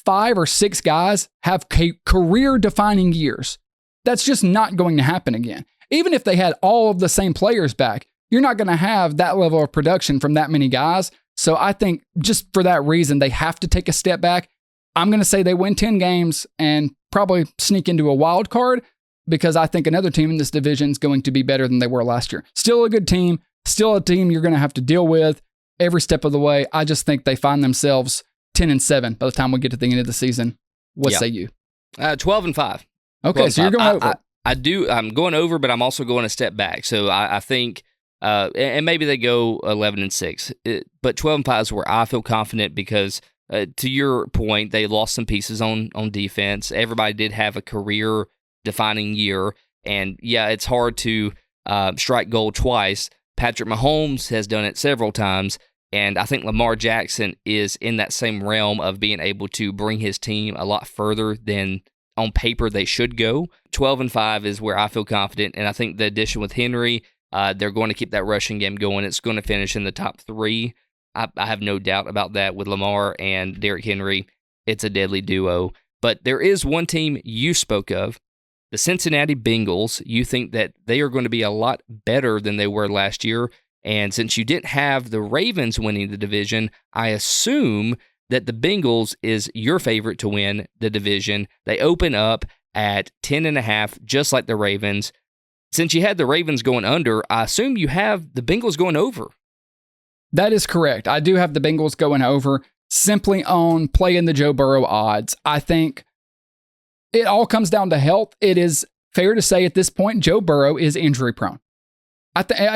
5 or 6 guys have career-defining years. That's just not going to happen again. Even if they had all of the same players back, you're not going to have that level of production from that many guys. So I think just for that reason, they have to take a step back. I'm going to say they win 10 games and probably sneak into a wild card, because I think another team in this division is going to be better than they were last year. Still a good team, still a team you're going to have to deal with every step of the way. I just think they find themselves 10-7 by the time we get to the end of the season. What say you? 12-5. Okay, so you're going over. I'm going over, but I'm also going a step back. So I think, and maybe they go 11-6, but 12-5 is where I feel confident because, to your point, they lost some pieces on defense. Everybody did have a career-defining year, and yeah, it's hard to strike gold twice. Patrick Mahomes has done it several times, and I think Lamar Jackson is in that same realm of being able to bring his team a lot further than on paper they should go. 12-5 is where I feel confident, and I think the addition with Henry, they're going to keep that rushing game going. It's going to finish in the top 3. I have no doubt about that with Lamar and Derrick Henry. It's a deadly duo. But there is one team you spoke of, the Cincinnati Bengals. You think that they are going to be a lot better than they were last year. And since you didn't have the Ravens winning the division, I assume that the Bengals is your favorite to win the division. They open up at 10.5, just like the Ravens. Since you had the Ravens going under, I assume you have the Bengals going over. That is correct. I do have the Bengals going over simply on playing the Joe Burrow odds. I think it all comes down to health. It is fair to say at this point, Joe Burrow is injury prone.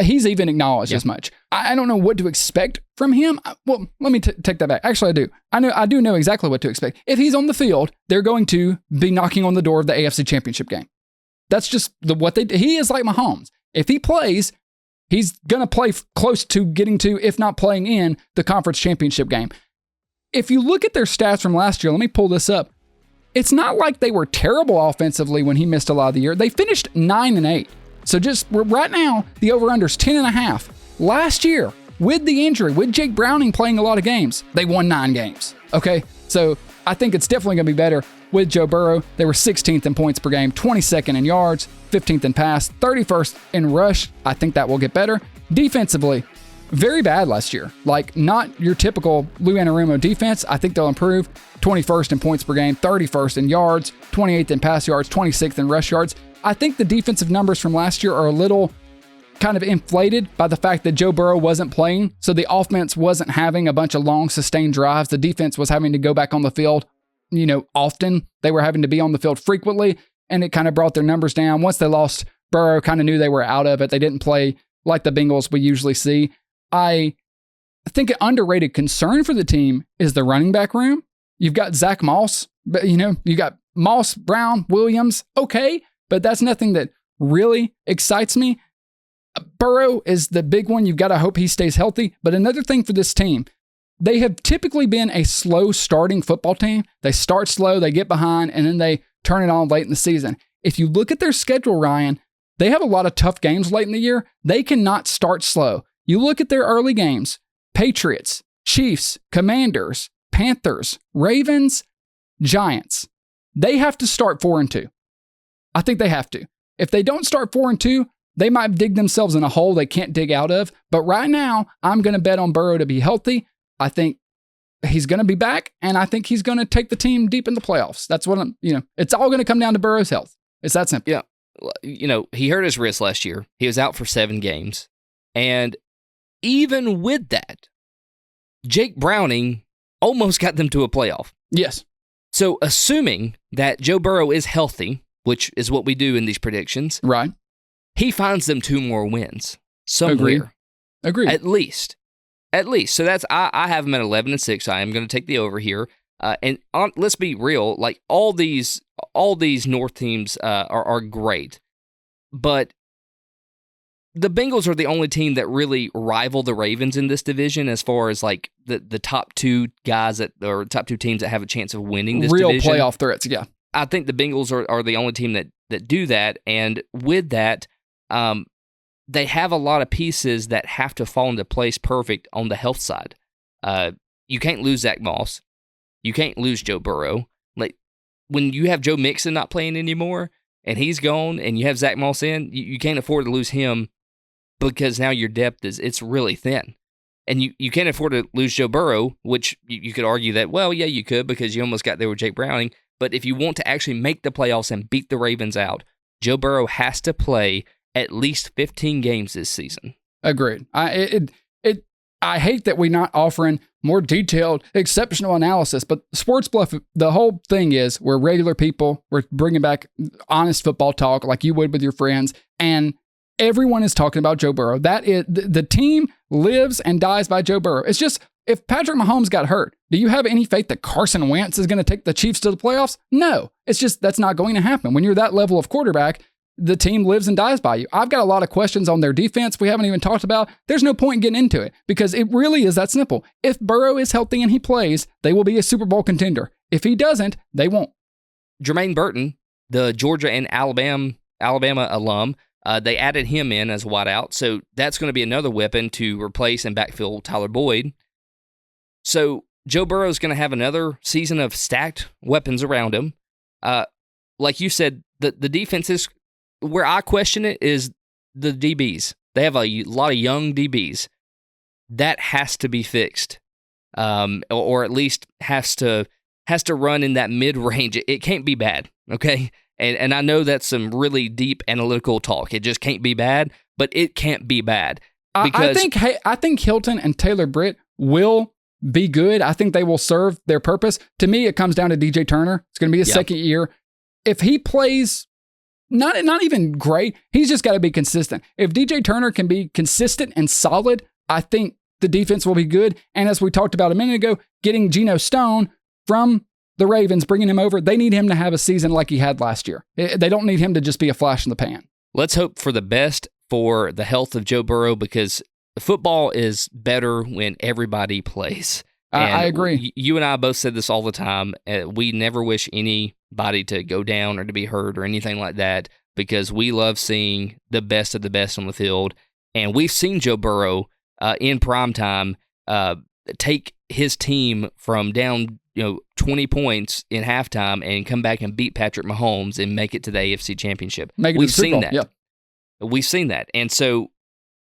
He's even acknowledged as much. I don't know what to expect from him. Well, let me take that back. Actually, I do. I do know exactly what to expect. If he's on the field, they're going to be knocking on the door of the AFC Championship game. That's just what they do. He is like Mahomes. If he plays, he's going to play close to getting to, if not playing in, the conference championship game. If you look at their stats from last year, let me pull this up. It's not like they were terrible offensively when he missed a lot of the year. They finished 9-8. So just right now, the over-under's 10.5. Last year, with the injury, with Jake Browning playing a lot of games, they won 9 games. Okay? So I think it's definitely going to be better with Joe Burrow. They were 16th in points per game, 22nd in yards, 15th in pass, 31st in rush. I think that will get better. Defensively, very bad last year. Like, not your typical Lou Anarumo defense. I think they'll improve. 21st in points per game, 31st in yards, 28th in pass yards, 26th in rush yards. I think the defensive numbers from last year are a little kind of inflated by the fact that Joe Burrow wasn't playing. So the offense wasn't having a bunch of long sustained drives. The defense was having to go back on the field, often. They were having to be on the field frequently, and it kind of brought their numbers down. Once they lost Burrow, kind of knew they were out of it. They didn't play like the Bengals we usually see. I think an underrated concern for the team is the running back room. You've got Zach Moss, but you got Moss, Brown, Williams. Okay. But that's nothing that really excites me. Burrow is the big one. You've got to hope he stays healthy. But another thing for this team, they have typically been a slow starting football team. They start slow, they get behind, and then they turn it on late in the season. If you look at their schedule, Ryan, they have a lot of tough games late in the year. They cannot start slow. You look at their early games, Patriots, Chiefs, Commanders, Panthers, Ravens, Giants. They have to start 4-2. I think they have to. If they don't start 4-2, they might dig themselves in a hole they can't dig out of. But right now, I'm going to bet on Burrow to be healthy. I think he's going to be back, and I think he's going to take the team deep in the playoffs. That's what it's all going to come down to Burrow's health. It's that simple. Yeah. He hurt his wrist last year. He was out for 7 games. And even with that, Jake Browning almost got them to a playoff. Yes. So assuming that Joe Burrow is healthy, which is what we do in these predictions. Right. He finds them 2 more wins somewhere. Agreed. At least. So that's I have them at 11-6. I am going to take the over here. Let's be real. Like all these North teams are great, but the Bengals are the only team that really rival the Ravens in this division as far as like the top 2 guys or top 2 teams that have a chance of winning this division. Real playoff threats. Yeah. I think the Bengals are the only team that do that. And with that, they have a lot of pieces that have to fall into place perfect on the health side. You can't lose Zach Moss. You can't lose Joe Burrow. Like when you have Joe Mixon not playing anymore and he's gone and you have Zach Moss in, you can't afford to lose him because now your depth it's really thin. And you can't afford to lose Joe Burrow, which you could argue that, well, yeah, you could because you almost got there with Jake Browning. But if you want to actually make the playoffs and beat the Ravens out, Joe Burrow has to play at least 15 games this season. Agreed. I hate that we're not offering more detailed, exceptional analysis, but Sports Bluff, the whole thing is we're regular people. We're bringing back honest football talk like you would with your friends, and everyone is talking about Joe Burrow. That is the team lives and dies by Joe Burrow. It's just, if Patrick Mahomes got hurt, do you have any faith that Carson Wentz is going to take the Chiefs to the playoffs? No. It's just, that's not going to happen. When you're that level of quarterback, the team lives and dies by you. I've got a lot of questions on their defense we haven't even talked about. There's no point in getting into it because it really is that simple. If Burrow is healthy and he plays, they will be a Super Bowl contender. If he doesn't, they won't. Jermaine Burton, the Georgia and Alabama alum, they added him in as wideout, so that's going to be another weapon to replace and backfill Tyler Boyd. So Joe Burrow's going to have another season of stacked weapons around him. Like you said, the defense is where I question it is the DBs. They have a lot of young DBs. That has to be fixed, or at least has to run in that mid range. It can't be bad, okay? And I know that's some really deep analytical talk. It just can't be bad, but it can't be bad. Because I think Hilton and Taylor Britt will be good. I think they will serve their purpose. To me, it comes down to DJ Turner. It's going to be his second year. If he plays not even great, he's just got to be consistent. If DJ Turner can be consistent and solid, I think the defense will be good. And as we talked about a minute ago, getting Geno Stone from the Ravens, bringing him over, they need him to have a season like he had last year. They don't need him to just be a flash in the pan. Let's hope for the best for the health of Joe Burrow, because football is better when everybody plays. I agree. You and I both said this all the time. We never wish anybody to go down or to be hurt or anything like that, because we love seeing the best of the best on the field. And we've seen Joe Burrow in primetime take his team from down 20 points in halftime and come back and beat Patrick Mahomes and make it to the AFC Championship. We've seen that. Yeah. We've seen that. And so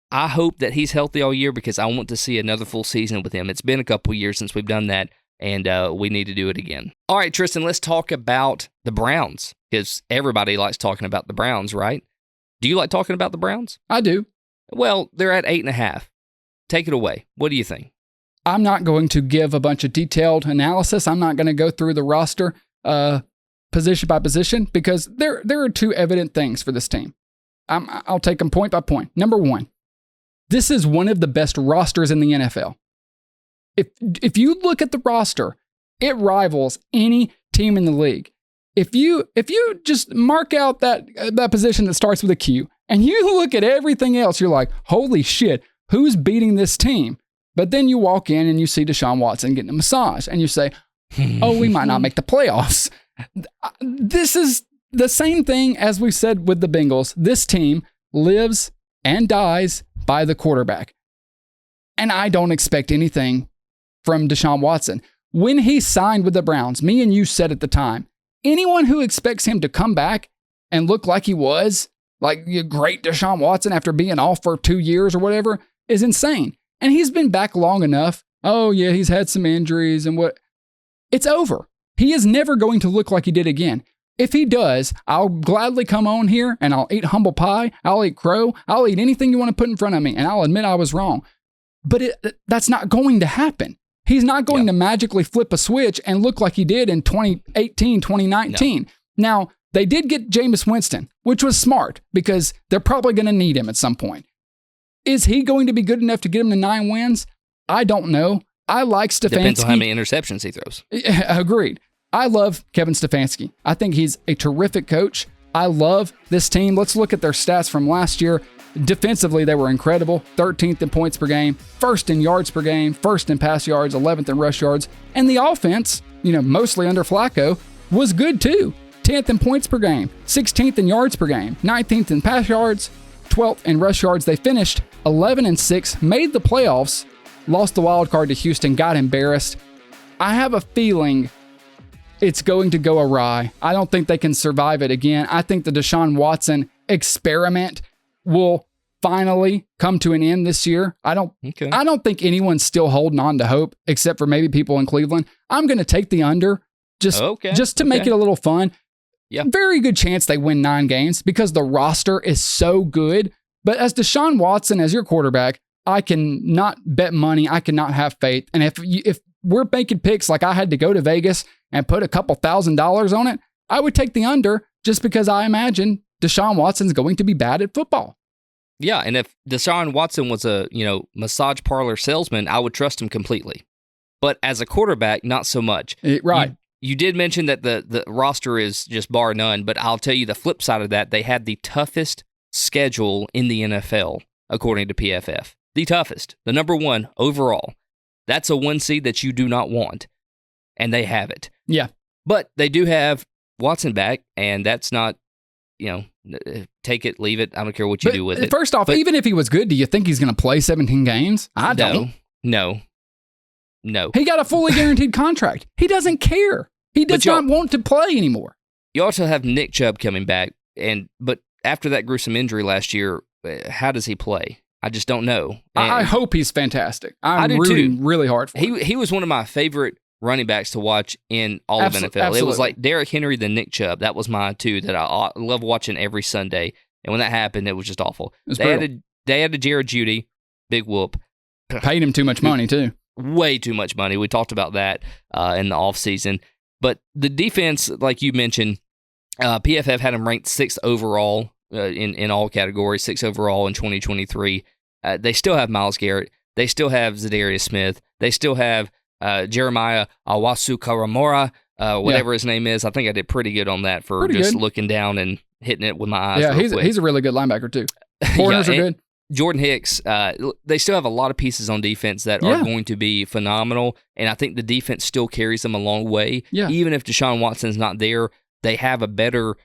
I hope that he's healthy all year, because I want to see another full season with him. It's been a couple years since we've done that, and we need to do it again. All right, Tristan, let's talk about the Browns, because everybody likes talking about the Browns, right? Do you like talking about the Browns? I do. Well, they're at 8.5. Take it away. What do you think? I'm not going to give a bunch of detailed analysis. I'm not going to go through the roster position by position, because there are two evident things for this team. I'll take them point by point. Number one, this is one of the best rosters in the NFL. If you look at the roster, it rivals any team in the league. If you just mark out that position that starts with a Q, and you look at everything else, you're like, holy shit, who's beating this team? But then you walk in and you see Deshaun Watson getting a massage, and you say, oh, we might not make the playoffs. This is the same thing as we said with the Bengals. This team lives and dies by the quarterback. And I don't expect anything from Deshaun Watson. When he signed with the Browns, me and you said at the time, anyone who expects him to come back and look like he was, like great Deshaun Watson after being off for 2 years or whatever, is insane. And he's been back long enough. Oh yeah, he's had some injuries and what. It's over. He is never going to look like he did again. If he does, I'll gladly come on here and I'll eat humble pie. I'll eat crow. I'll eat anything you want to put in front of me, and I'll admit I was wrong. But that's not going to happen. He's not going to magically flip a switch and look like he did in 2018, 2019. No. Now, they did get Jameis Winston, which was smart, because they're probably going to need him at some point. Is he going to be good enough to get him to 9 wins? I don't know. I like Stefanski. Depends on how many interceptions he throws. Agreed. I love Kevin Stefanski. I think he's a terrific coach. I love this team. Let's look at their stats from last year. Defensively, they were incredible. 13th in points per game, 1st in yards per game, 1st in pass yards, 11th in rush yards. And the offense, mostly under Flacco, was good too. 10th in points per game, 16th in yards per game, 19th in pass yards, 12th in rush yards. They finished 11-6, made the playoffs, lost the wild card to Houston, got embarrassed. I have a feeling it's going to go awry. I don't think they can survive it again. I think the Deshaun Watson experiment will finally come to an end this year. I don't think anyone's still holding on to hope, except for maybe people in Cleveland. I'm going to take the under just to make it a little fun. Yeah. Very good chance they win 9 games, because the roster is so good. But as Deshaun Watson, as your quarterback, I can not bet money. I cannot have faith. And if we're making picks like I had to go to Vegas and put a couple $1,000s on it, I would take the under, just because I imagine Deshaun Watson's going to be bad at football. Yeah, and if Deshaun Watson was a massage parlor salesman, I would trust him completely. But as a quarterback, not so much. Right. You did mention that the roster is just bar none, but I'll tell you the flip side of that. They had the toughest schedule in the NFL, according to PFF. The toughest, the number 1 overall. That's a 1 seed that you do not want, and they have it. Yeah. But they do have Watson back, and that's not, take it, leave it. I don't care what you do with it. First off, even if he was good, do you think he's going to play 17 games? I don't. No. No. He got a fully guaranteed contract. He doesn't care. He does not want to play anymore. You also have Nick Chubb coming back, but after that gruesome injury last year, how does he play? I just don't know. I hope he's fantastic. I'm rooting really hard for him. He was one of my favorite running backs to watch in all of NFL. Absolutely. It was like Derrick Henry, then Nick Chubb. That was my two that I love watching every Sunday. And when that happened, it was just awful. They added Jared Jeudy, big whoop. Paid him too much money, too. Way too much money. We talked about that in the offseason. But the defense, like you mentioned, PFF had him ranked 6th overall in all categories, 6th overall in 2023. They still have Myles Garrett. They still have Zadarius Smith. They still have Jeremiah Owusu-Koramoah, whatever his name is. I think I did pretty good on that for looking down and hitting it with my eyes. Yeah, he's a really good linebacker, too. Corners are good. Jordan Hicks, they still have a lot of pieces on defense that are going to be phenomenal, and I think the defense still carries them a long way. Yeah. Even if Deshaun Watson's not there, they have a better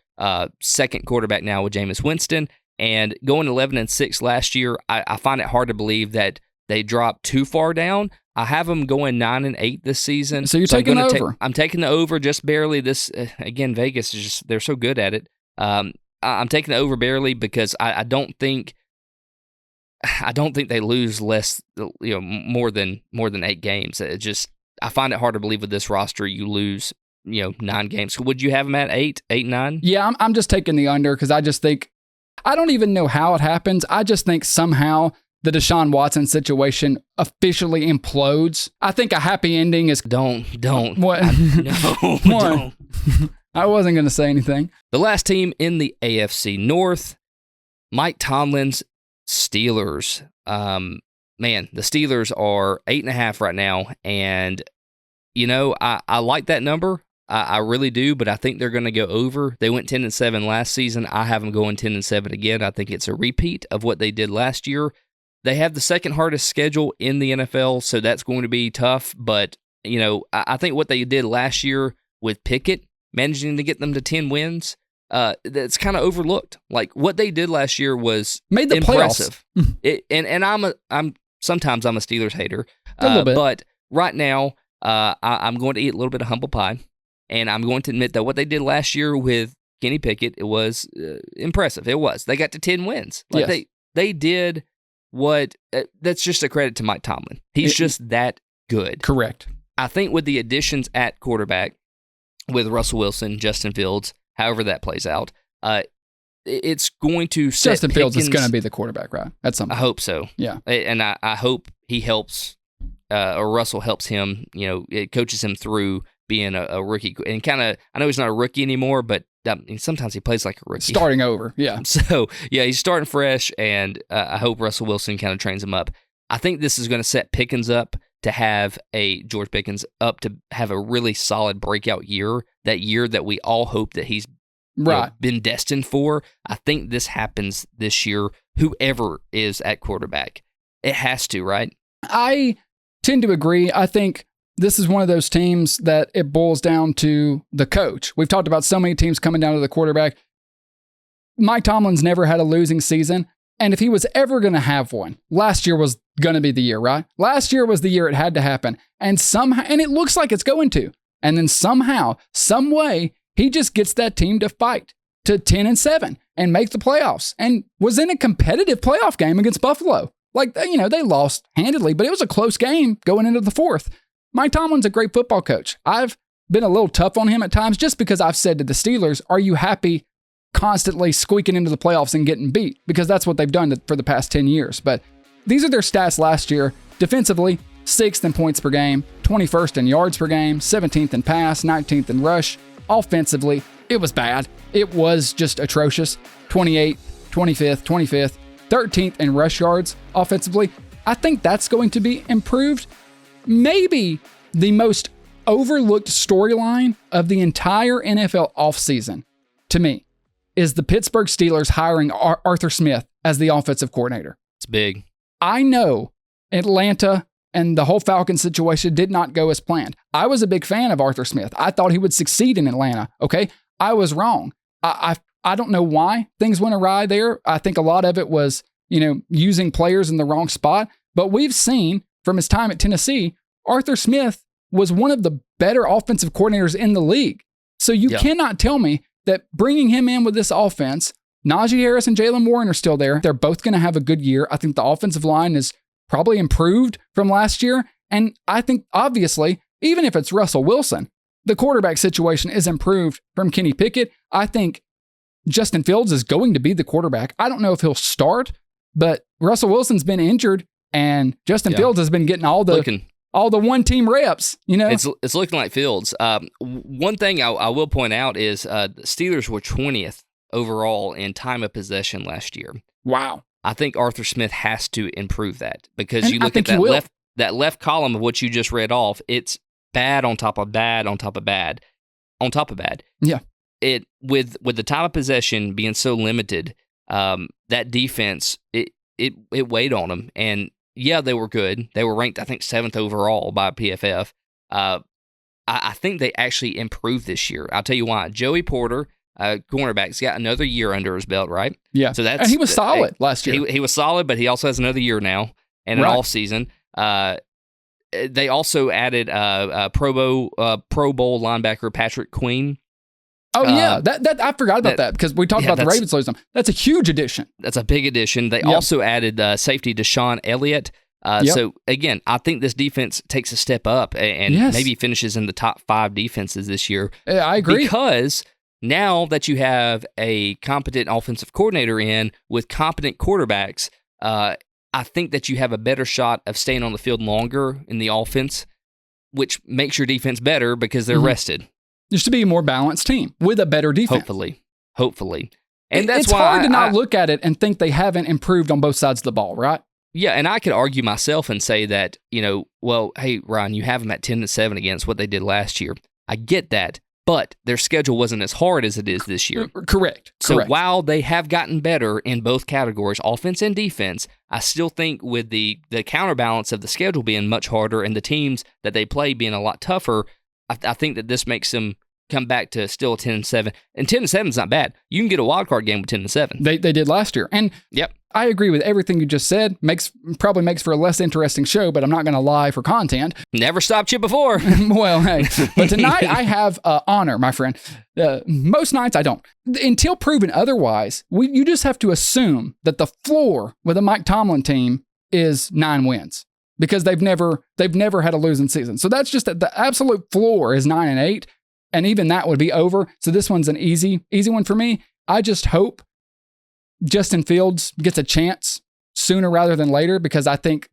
second quarterback now with Jameis Winston, and going 11-6 last year, I find it hard to believe that they dropped too far down. I have them going 9-8 this season. So you're taking the over. I'm taking the over just barely. This again, Vegas is just, they're so good at it. I'm taking the over barely because I don't think they lose more than 8 games. It just, I find it hard to believe with this roster you lose 9 games. So would you have them at 8, 9? Yeah, I'm just taking the under because I just think, I don't even know how it happens. I just think somehow the Deshaun Watson situation officially implodes. I think a happy ending is... Don't. What? Don't. I wasn't going to say anything. The last team in the AFC North, Mike Tomlin's Steelers. Man, the Steelers are 8.5 right now, and I like that number. I really do, but I think they're going to go over. They went 10-7 last season. I have them going 10-7 again. I think it's a repeat of what they did last year. They have the second hardest schedule in the NFL, so that's going to be tough. But I think what they did last year with Pickett, managing to get them to 10 wins, that's kind of overlooked. Like what they did last year was made the impressive. Playoffs. I'm sometimes I'm a Steelers hater, a little bit. But right now I'm going to eat a little bit of humble pie, and I'm going to admit that what they did last year with Kenny Pickett, it was impressive. It was. They got to 10 wins. Like yes. They did what. That's just a credit to Mike Tomlin. He's just that good. Correct. I think with the additions at quarterback, with Russell Wilson, Justin Fields, however that plays out, it's going to set Justin Fields Pickens, is going to be the quarterback, right? That's something. I hope so. Yeah. And I hope he helps, or Russell helps him, it coaches him through being a rookie. And kind of, I know he's not a rookie anymore, but sometimes he plays like a rookie. Starting over, yeah. So, yeah, he's starting fresh, and I hope Russell Wilson kind of trains him up. I think this is going to set Pickens up to have George Pickens up to have a really solid breakout year, that year that we all hope that he's been destined for. I think this happens this year, whoever is at quarterback. It has to, right? I tend to agree. I think this is one of those teams that it boils down to the coach. We've talked about so many teams coming down to the quarterback. Mike Tomlin's never had a losing season. And if he was ever going to have one, last year was going to be the year, right? Last year was the year it had to happen. And somehow, and it looks like it's going to. And then somehow, some way, he just gets that team to fight to 10-7 and make the playoffs, and was in a competitive playoff game against Buffalo. Like, they lost handedly, but it was a close game going into the fourth. Mike Tomlin's a great football coach. I've been a little tough on him at times just because I've said to the Steelers, are you happy constantly squeaking into the playoffs and getting beat? Because that's what they've done for the past 10 years. But these are their stats last year. Defensively, 6th in points per game, 21st in yards per game, 17th in pass, 19th in rush. Offensively, it was bad. It was just atrocious. 28th, 25th, 13th in rush yards offensively. I think that's going to be improved. Maybe the most overlooked storyline of the entire NFL offseason, to me, is the Pittsburgh Steelers hiring Arthur Smith as the offensive coordinator. It's big. I know Atlanta and the whole Falcons situation did not go as planned. I was a big fan of Arthur Smith. I thought he would succeed in Atlanta. Okay, I was wrong. I don't know why things went awry there. I think a lot of it was, using players in the wrong spot. But we've seen from his time at Tennessee Arthur Smith was one of the better offensive coordinators in the league. So you cannot tell me that bringing him in with this offense, Najee Harris and Jaylen Warren are still there. They're both going to have a good year. I think the offensive line is probably improved from last year. And I think, obviously, even if it's Russell Wilson, the quarterback situation is improved from Kenny Pickett. I think Justin Fields is going to be the quarterback. I don't know if he'll start, but Russell Wilson's been injured, and Justin Fields has been getting all the one-team reps. You know, it's looking like Fields. One thing I will point out is the Steelers were 20th overall in time of possession last year. Wow. I think Arthur Smith has to improve that, because you look at that left column of what you just read off. It's bad on top of bad on top of bad on top of bad. Yeah. It with the time of possession being so limited, that defense it weighed on them. And yeah, they were good. They were ranked, I think, 7th overall by PFF. I think they actually improved this year. I'll tell you why. Joey Porter, cornerback's got another year under his belt, right? Yeah. So and he was solid last year. He was solid, but he also has another year now and an off season. They also added Pro Bowl linebacker Patrick Queen. Oh yeah, that I forgot about that because we talked about the Ravens losing them. That's a huge addition. That's a big addition. They also added safety Deshaun Elliott. So again, I think this defense takes a step up and maybe finishes in the top 5 defenses this year. I agree, because now that you have a competent offensive coordinator in with competent quarterbacks, I think that you have a better shot of staying on the field longer in the offense, which makes your defense better because they're rested. There should be a more balanced team with a better defense. Hopefully. And that's it's why hard to not look at it and think they haven't improved on both sides of the ball, right? Yeah, and I could argue myself and say that, well, hey, Ryan, you have them at 10-7 against what they did last year. I get that, but their schedule wasn't as hard as it is this year. Correct. So while they have gotten better in both categories, offense and defense, I still think with the counterbalance of the schedule being much harder and the teams that they play being a lot tougher, I think that this makes them come back to still a 10-7. And 10-7 is not bad. You can get a wild card game with 10-7. They did last year. And I agree with everything you just said. Probably makes for a less interesting show, but I'm not going to lie for content. Never stopped you before. Well, hey. But tonight I have honor, my friend. Most nights I don't. Until proven otherwise, you just have to assume that the floor with a Mike Tomlin team is 9 wins. Because they've never had a losing season. So that's just the absolute floor is 9-8. And even that would be over. So this one's an easy one for me. I just hope Justin Fields gets a chance sooner rather than later, because I think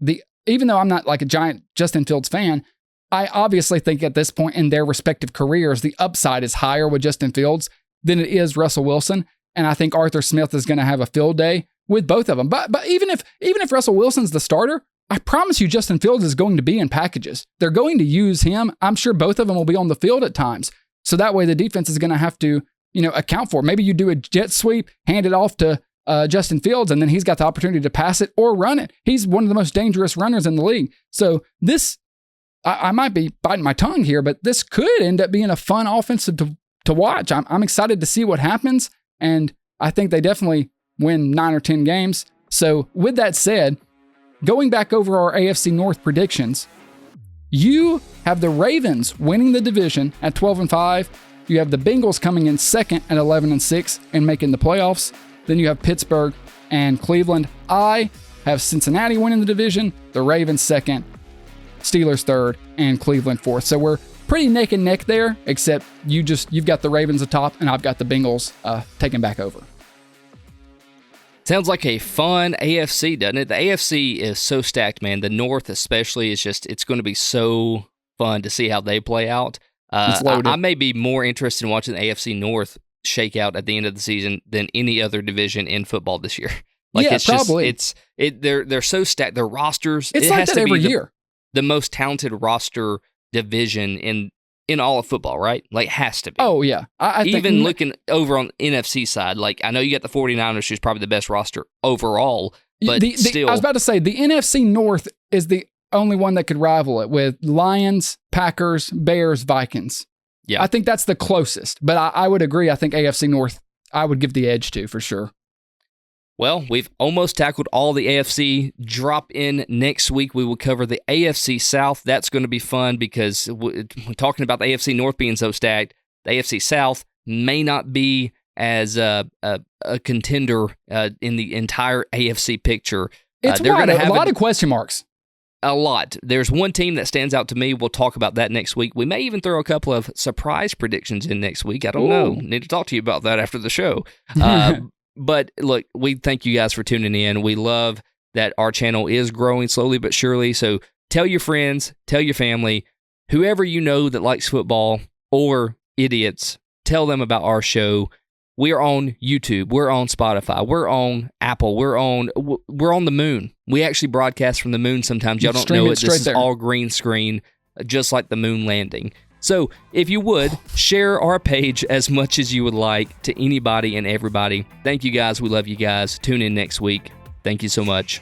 even though I'm not like a giant Justin Fields fan, I obviously think at this point in their respective careers, the upside is higher with Justin Fields than it is Russell Wilson. And I think Arthur Smith is going to have a field day with both of them. But even if Russell Wilson's the starter, I promise you Justin Fields is going to be in packages. They're going to use him. I'm sure both of them will be on the field at times. So that way the defense is going to have to, account for it. Maybe you do a jet sweep, hand it off to Justin Fields, and then he's got the opportunity to pass it or run it. He's one of the most dangerous runners in the league. So this, I might be biting my tongue here, but this could end up being a fun offensive to watch. I'm excited to see what happens, and I think they definitely win 9 or 10 games. So with that said, going back over our AFC North predictions, you have the Ravens winning the division at 12-5. You have the Bengals coming in second at 11-6 and making the playoffs. Then you have Pittsburgh and Cleveland. I have Cincinnati winning the division, the Ravens second, Steelers third, and Cleveland fourth. So we're pretty neck and neck there, except you've got the Ravens atop, and I've got the Bengals taking back over. Sounds like a fun AFC, doesn't it? The AFC is so stacked, man. The North especially it's going to be so fun to see how they play out. I may be more interested in watching the AFC North shake out at the end of the season than any other division in football this year. Probably. They're so stacked. Their rosters. It's like that every year. The most talented roster division in all of football, right? Like, has to be. Oh, yeah. I Even think, looking over on the NFC side, like, I know you got the 49ers, who's probably the best roster overall, but still. I was about to say, the NFC North is the only one that could rival it with Lions, Packers, Bears, Vikings. Yeah. I think that's the closest, but I would agree. I think AFC North, I would give the edge to, for sure. Well, we've almost tackled all the AFC. Drop in next week. We will cover the AFC South. That's going to be fun because we're talking about the AFC North being so stacked. The AFC South may not be as a contender in the entire AFC picture. It's wide, a lot of question marks. A lot. There's one team that stands out to me. We'll talk about that next week. We may even throw a couple of surprise predictions in next week. I don't know. Need to talk to you about that after the show. But look, we thank you guys for tuning in. We love that our channel is growing slowly but surely. So tell your friends, tell your family, whoever you know that likes football or idiots, tell them about our show. We're on YouTube. We're on Spotify. We're on Apple. We're on the moon. We actually broadcast from the moon sometimes. Y'all don't know it. This is all green screen, just like the moon landing. So if you would, share our page as much as you would like to anybody and everybody. Thank you guys. We love you guys. Tune in next week. Thank you so much.